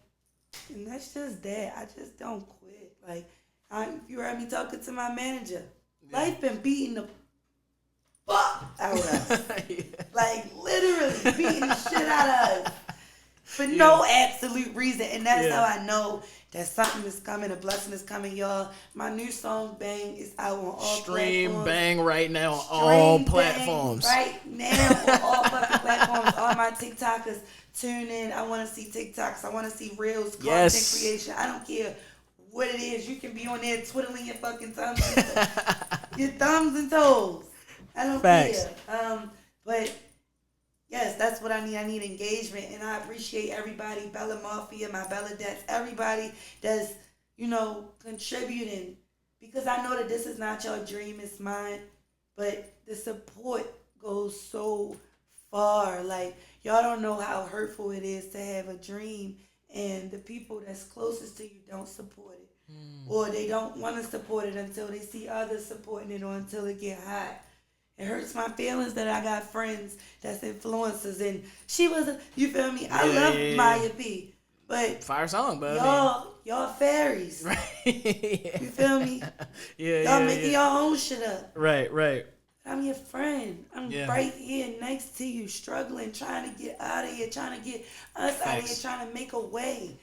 and that's just that. I just don't quit. Like, you heard me talking to my manager. Life been beating the fuck out of us. Like, literally beating the shit out of us. For no absolute reason. And that's how I know that something is coming, a blessing is coming, y'all. My new song, Bang, is out on all Stream platforms. Bang right now on all platforms. Right now on all fucking platforms. All my TikTokers, tune in. I want to see TikToks. I want to see Reels, content creation. I don't care what it is. You can be on there twiddling your fucking thumbs your thumbs and toes. I don't care. But yes, that's what I need. I need engagement, and I appreciate everybody, Bella Mafia, my Bella Debts, everybody that's, contributing, because I know that this is not your dream, it's mine, but the support goes so far. Like, y'all don't know how hurtful it is to have a dream, and the people that's closest to you don't support it, or they don't want to support it until they see others supporting it, or until it get hot. It hurts my feelings that I got friends that's influencers, and she was, you feel me? I love Maya P, but fire song, but y'all fairies, right? You feel me? Y'all making your own shit up, right. I'm your friend. I'm right here next to you, struggling, trying to get out of here, trying to get us out of here, trying to make a way.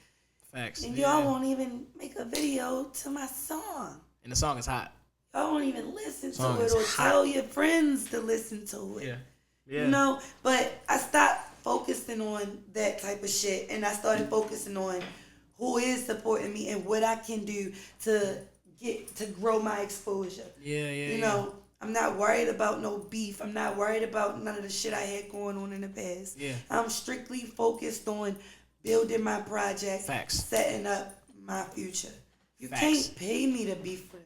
Facts. And y'all won't even make a video to my song. And the song is hot. Y'all won't even listen to it or tell your friends to listen to it. Yeah. But I stopped focusing on that type of shit, and I started focusing on who is supporting me and what I can do to grow my exposure. I'm not worried about no beef. I'm not worried about none of the shit I had going on in the past. I'm strictly focused on building my project, setting up my future. You can't pay me to be for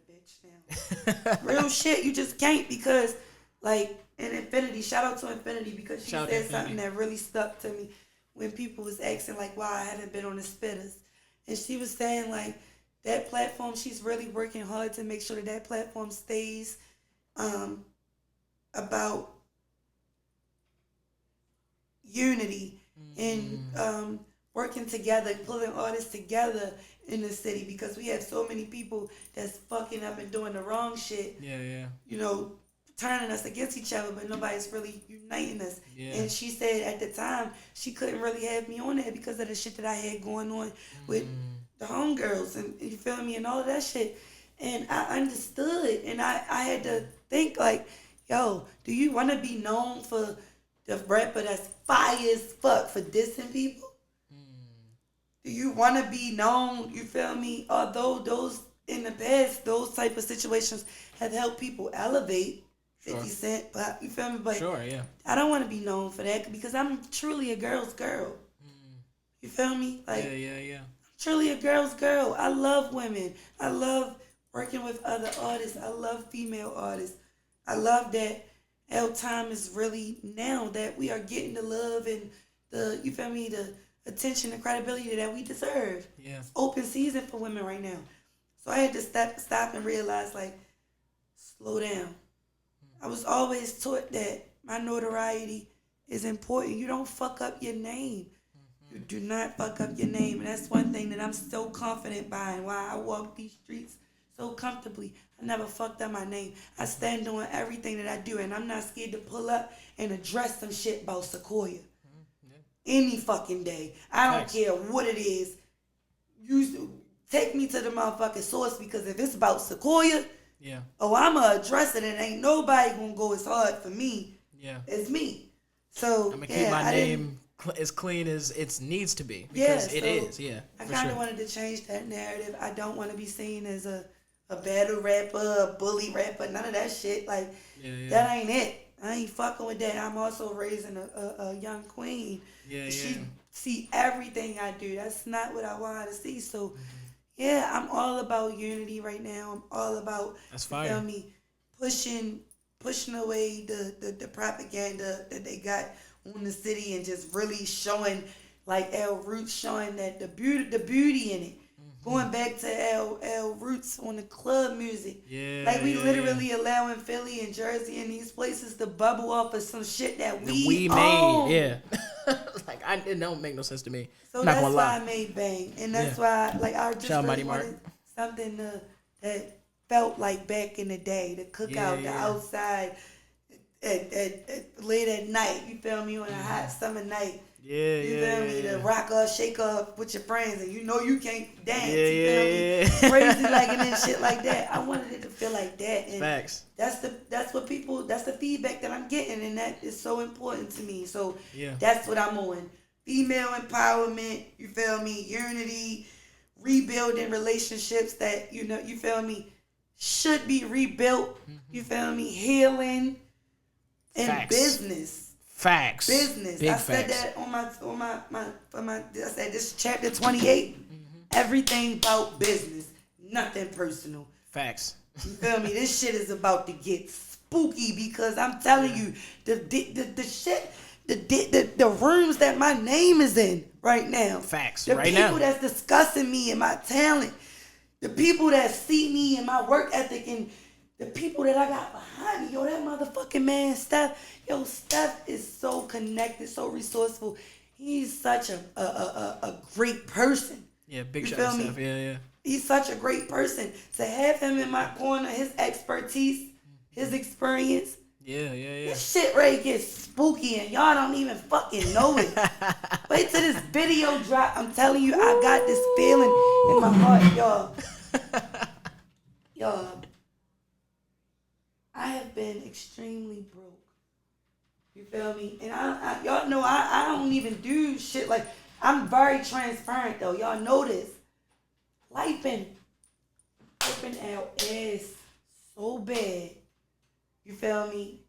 real shit, you just can't, because like in Infinity, shout out to Infinity, because she said something that really stuck to me when people was asking like why I haven't been on the Spitters, and she was saying like that platform, she's really working hard to make sure that platform stays about unity and working together, pulling artists together in the city, because we have so many people that's fucking up and doing the wrong shit. Turning us against each other, but nobody's really uniting us. And she said at the time she couldn't really have me on there because of the shit that I had going on with the homegirls, and you feel me, and all of that shit. And I understood, and I had to think like, yo, do you want to be known for the rapper that's fire as fuck for dissing people? Do you want to be known, you feel me? Although those, in the past, those type of situations have helped people elevate 50 Cent, but you feel me? But I don't want to be known for that, because I'm truly a girl's girl. You feel me? Like, I'm truly a girl's girl. I love women. I love working with other artists. I love female artists. I love that our time is really now that we are getting the love and the, you feel me, the attention and credibility that we deserve. Yeah. It's open season for women right now. So I had to stop and realize, like, slow down. I was always taught that my notoriety is important. You don't fuck up your name. You do not fuck up your name. And that's one thing that I'm so confident by and why I walk these streets so comfortably. I never fucked up my name. I stand on everything that I do, and I'm not scared to pull up and address some shit about Sequoia. Any fucking day. I don't care what it is. You take me to the motherfucking source, because if it's about Sequoia, I'ma address it, and ain't nobody gonna go as hard for me as me. So I'm gonna keep my name as clean as it needs to be, because it is. I kind of wanted to change that narrative. I don't want to be seen as a battle rapper, a bully rapper, none of that shit. Like, that ain't it. I ain't fucking with that. I'm also raising a young queen. She see everything I do. That's not what I want her to see. So, I'm all about unity right now. I'm all about, that's fire. You feel me, pushing away the propaganda that they got on the city, and just really showing, like, our roots, showing that the beauty in it. Going back to our roots on the club music. Like, we literally allowing Philly and Jersey and these places to bubble off of some shit that we own. made. Like, it don't make no sense to me. So that's why I made Bang. And that's why, like, I just really wanted something that felt like back in the day. The cookout, the outside, at late at night. You feel me? On a hot summer night. You feel me? To rock up, shake up with your friends, and you know you can't dance. You feel me? Crazy like, and then shit like that. I wanted it to feel like that. And facts. That's the feedback that I'm getting, and that is so important to me. So that's what I'm on. Female empowerment, you feel me? Unity, rebuilding relationships that, you know, you feel me, should be rebuilt. You feel me? Healing and business. Facts. Business. Big I said facts. that on my I said this is chapter 28. Everything about business, nothing personal. Facts. You feel me? This shit is about to get spooky, because I'm telling you, the shit, the rooms that my name is in right now. Facts. The right now. people that's discussing me and my talent, the people that see me and my work ethic, and the people that I got behind me. Yo, that motherfucking man, Steph. Yo, Steph is so connected, so resourceful. He's such a great person. Yeah, big shout out to Steph. Yeah. He's such a great person. To have him in my corner, his expertise, his experience. Yeah. This shit right gets spooky, and y'all don't even fucking know it. Wait till this video drop. I'm telling you, I got this feeling in my heart, y'all. Y'all. I have been extremely broke. You feel me? And I y'all know I don't even do shit like, I'm very transparent though. Y'all know this. Life been flipping our ass so bad. You feel me?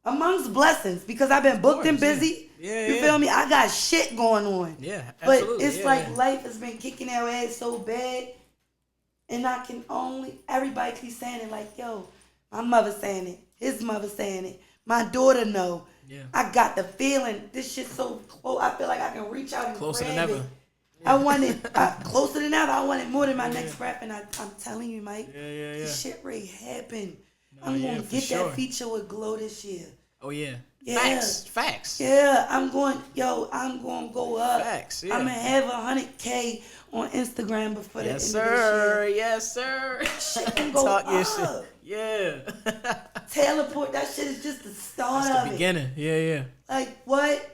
Amongst blessings, because I've been booked and busy. You feel me? I got shit going on. Yeah, absolutely. But it's like life has been kicking our ass so bad. And I can only, everybody keeps saying it like, yo, my mother saying it, his mother saying it, my daughter know. Yeah. I got the feeling. This shit's so close. I feel like I can reach out and closer grab than ever. it. I want it closer than ever. I want it more than my next rap. And I'm telling you, Mike, this shit really happened. I'm going to get that feature with Glow this year. Oh, yeah. Yeah. Facts. Yeah, I'm going to go up. Facts, yeah. I'm going to have 100K on Instagram before the end of this year. Yes, sir. Shit can go Talk up. your shit. Yeah. Teleport, that shit is just the start That's of the it. beginning. Yeah. Like, what?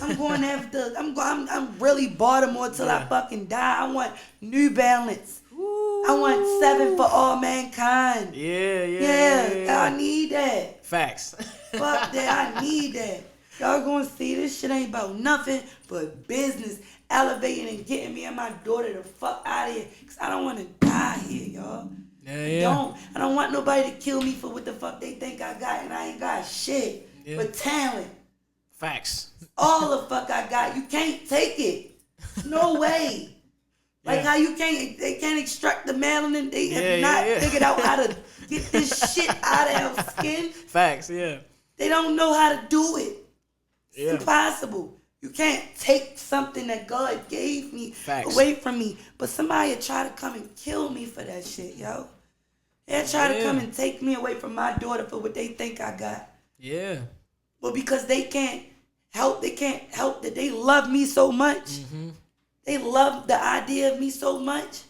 I'm going after, I'm really Baltimore till I fucking die. I want New Balance. Ooh. I want 7 for all mankind. Yeah. I need that. Facts. Fuck that, I need that. Y'all gonna see this shit ain't about nothing but business, elevating and getting me and my daughter the fuck out of here. Cause I don't wanna die here, y'all. Yeah. I don't want nobody to kill me for what the fuck they think I got, and I ain't got shit but talent. Facts. All the fuck I got. You can't take it. No way. Like how they can't extract the melanin. They have not figured out how to get this shit out of our skin. Facts, yeah. They don't know how to do it. It's Yeah. impossible. You can't take something that God gave me Facts. away from me. But somebody will try to come and kill me for that shit, yo. They'll try to come and take me away from my daughter for what they think I got. Yeah. Well, because they can't help that they love me so much. Mm-hmm. They love the idea of me so much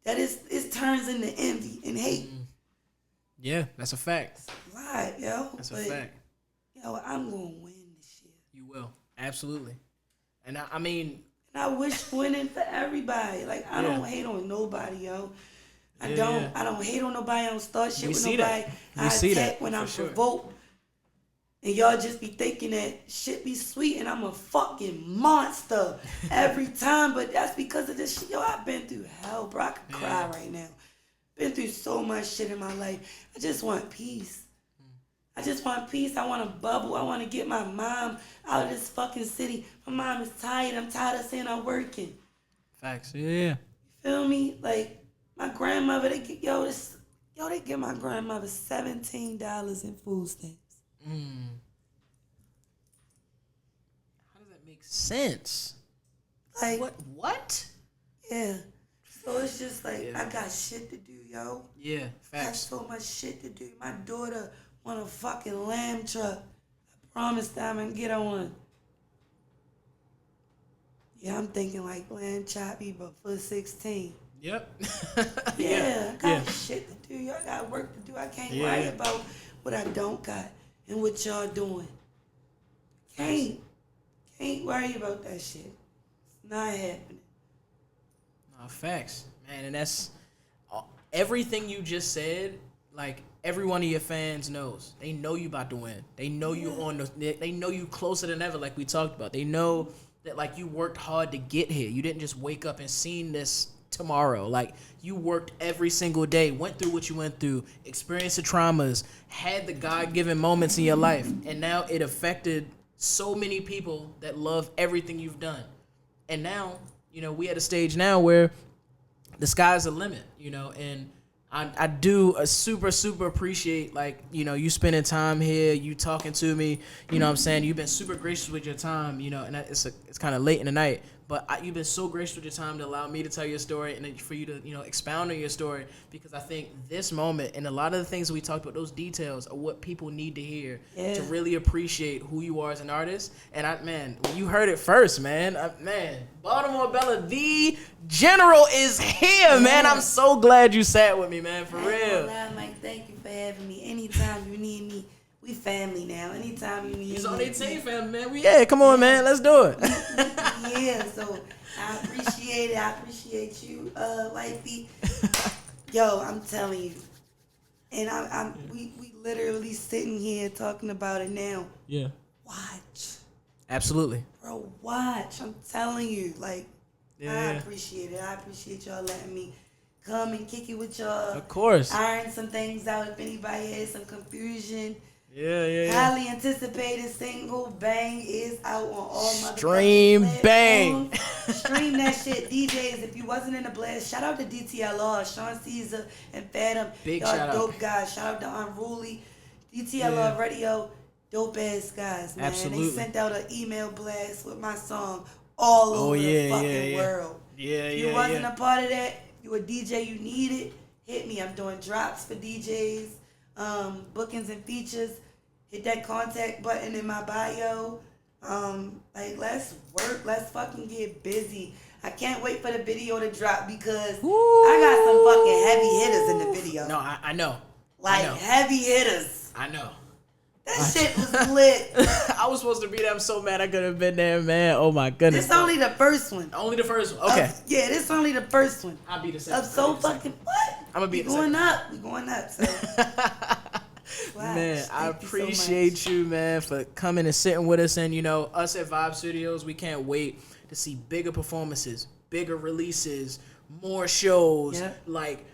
that it turns into envy and hate. Yeah, that's a fact. Right, yo. That's a fact. Yo, I'm gonna win this shit. You will. Absolutely. And I mean, and I wish winning for everybody. Like I don't hate on nobody, yo. I don't hate on nobody. I don't start shit with nobody. I attack when I'm provoked. And y'all just be thinking that shit be sweet and I'm a fucking monster every time. But that's because of this shit. Yo, I've been through hell, bro. I could cry right now. Been through so much shit in my life. I just want peace. I just want peace. I want to bubble. I want to get my mom out of this fucking city. My mom is tired. I'm tired of saying I'm working. Facts. Yeah. You feel me? Like, my grandmother, they give my grandmother $17 in food stamps. How does that make sense? Like what? Yeah. So it's just like I got shit to do, yo. Yeah, facts. I got so much shit to do. My daughter want a fucking lamb truck. I promised I'm gonna get on one. Yeah, I'm thinking like lamb choppy, but for 16. Yep. I got shit to do. Yo, I got work to do. I can't worry about what I don't got. And what y'all doing. Can't worry about that shit. It's not happening. No, facts, man. And that's everything you just said. Like, every one of your fans knows. They know you about to win. They know you they know you closer than ever, like we talked about. They know that, like, you worked hard to get here. You didn't just wake up and seen this tomorrow. Like, you worked every single day, went through what you went through, experienced the traumas, had the God-given moments in your life, and now it affected so many people that love everything you've done. And now, you know, we at a stage now where the sky's the limit, you know, and I do super appreciate, like, you know, you spending time here, you talking to me, you know what I'm saying? You've been super gracious with your time, you know, and it's kind of late in the night, but you've been so gracious with your time to allow me to tell your story and then for you to, you know, expound on your story, because I think this moment and a lot of the things that we talked about, those details are what people need to hear to really appreciate who you are as an artist. And man, you heard it first, man. Baltimore Bella, the General is here, man. I'm so glad you sat with me, man, for real. Mike, thank you for having me. Anytime you need me, we family now. Anytime you need me. It's on their team, family, man. Come on, man. Let's do it. So I appreciate it. I appreciate you, wifey. Yo, I'm telling you. And we literally sitting here talking about it now. Yeah. Watch. Absolutely. Bro, watch. I'm telling you. Like, I appreciate it. I appreciate y'all letting me come and kick it with y'all. Of course. Iron some things out if anybody has some confusion. Yeah. Highly anticipated single Bang is out on all Stream Bang. Stream that shit. DJs, if you wasn't in the blast, shout out to DTLR, Sean Caesar, and Phantom. Big y'all shout dope out. guys. Shout out to Unruly. DTLR Radio, dope ass guys, man. Absolutely. They sent out an email blast with my song all over the fucking world. If you wasn't a part of that, you a DJ, you need it, hit me. I'm doing drops for DJs. Bookings and features, hit that contact button in my bio. Like, let's work, let's fucking get busy. I can't wait for the video to drop because I got some fucking heavy hitters in the video. No, I know. Like, I know. heavy hitters. I know. That shit was lit. I was supposed to be there. I'm so mad I could have been there, man. Oh my goodness. This only the first one. Only the first one. Okay. This only the first one. I'll be the second. So fucking what? I'm gonna be the going second. up. We going up. So. Wow, man, I appreciate you, man, for coming and sitting with us. And, you know, us at Vibe Studios, we can't wait to see bigger performances, bigger releases, more shows, like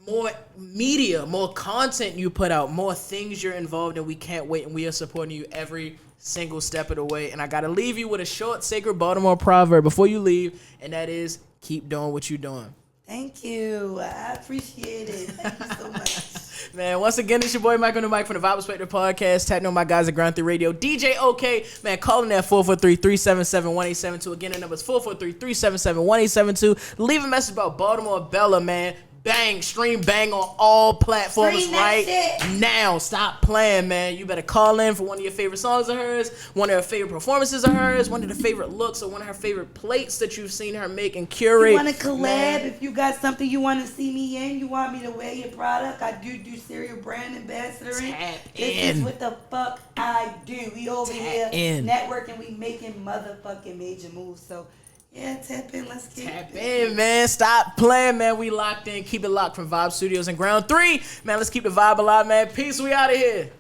more media, more content you put out, more things you're involved in. We can't wait, and we are supporting you every single step of the way. And I got to leave you with a short, sacred Baltimore proverb before you leave, and that is, keep doing what you're doing. Thank you. I appreciate it. Thank you so much. Man, once again, it's your boy Mike on the mic from the Vibe Perspective Podcast. Tapping on my guys at Ground 3 Radio. DJ OK, man, calling that 443-377-1872. Again, the number is 443-377-1872. Leave a message about Baltimore Bella, man. Bang, stream bang on all platforms right now. Stop playing, man. You better call in for one of your favorite songs of hers, one of her favorite performances of hers, one of the favorite looks, or one of her favorite plates that you've seen her make and curate. You want to collab? Man. If you got something you want to see me in, you want me to wear your product, I do cereal brand ambassadoring. This is what the fuck I do. We over here networking, we making motherfucking major moves. So yeah, tap in. Let's get tap in, man. Stop playing, man. We locked in. Keep it locked from Vibe Studios and Ground 3. Man, let's keep the vibe alive, man. Peace. We out of here.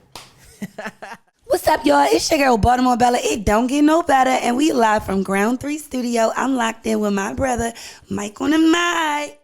What's up, y'all? It's your girl, Baltimore Bella. It don't get no better. And we live from Ground 3 Studio. I'm locked in with my brother, Mike on the mic.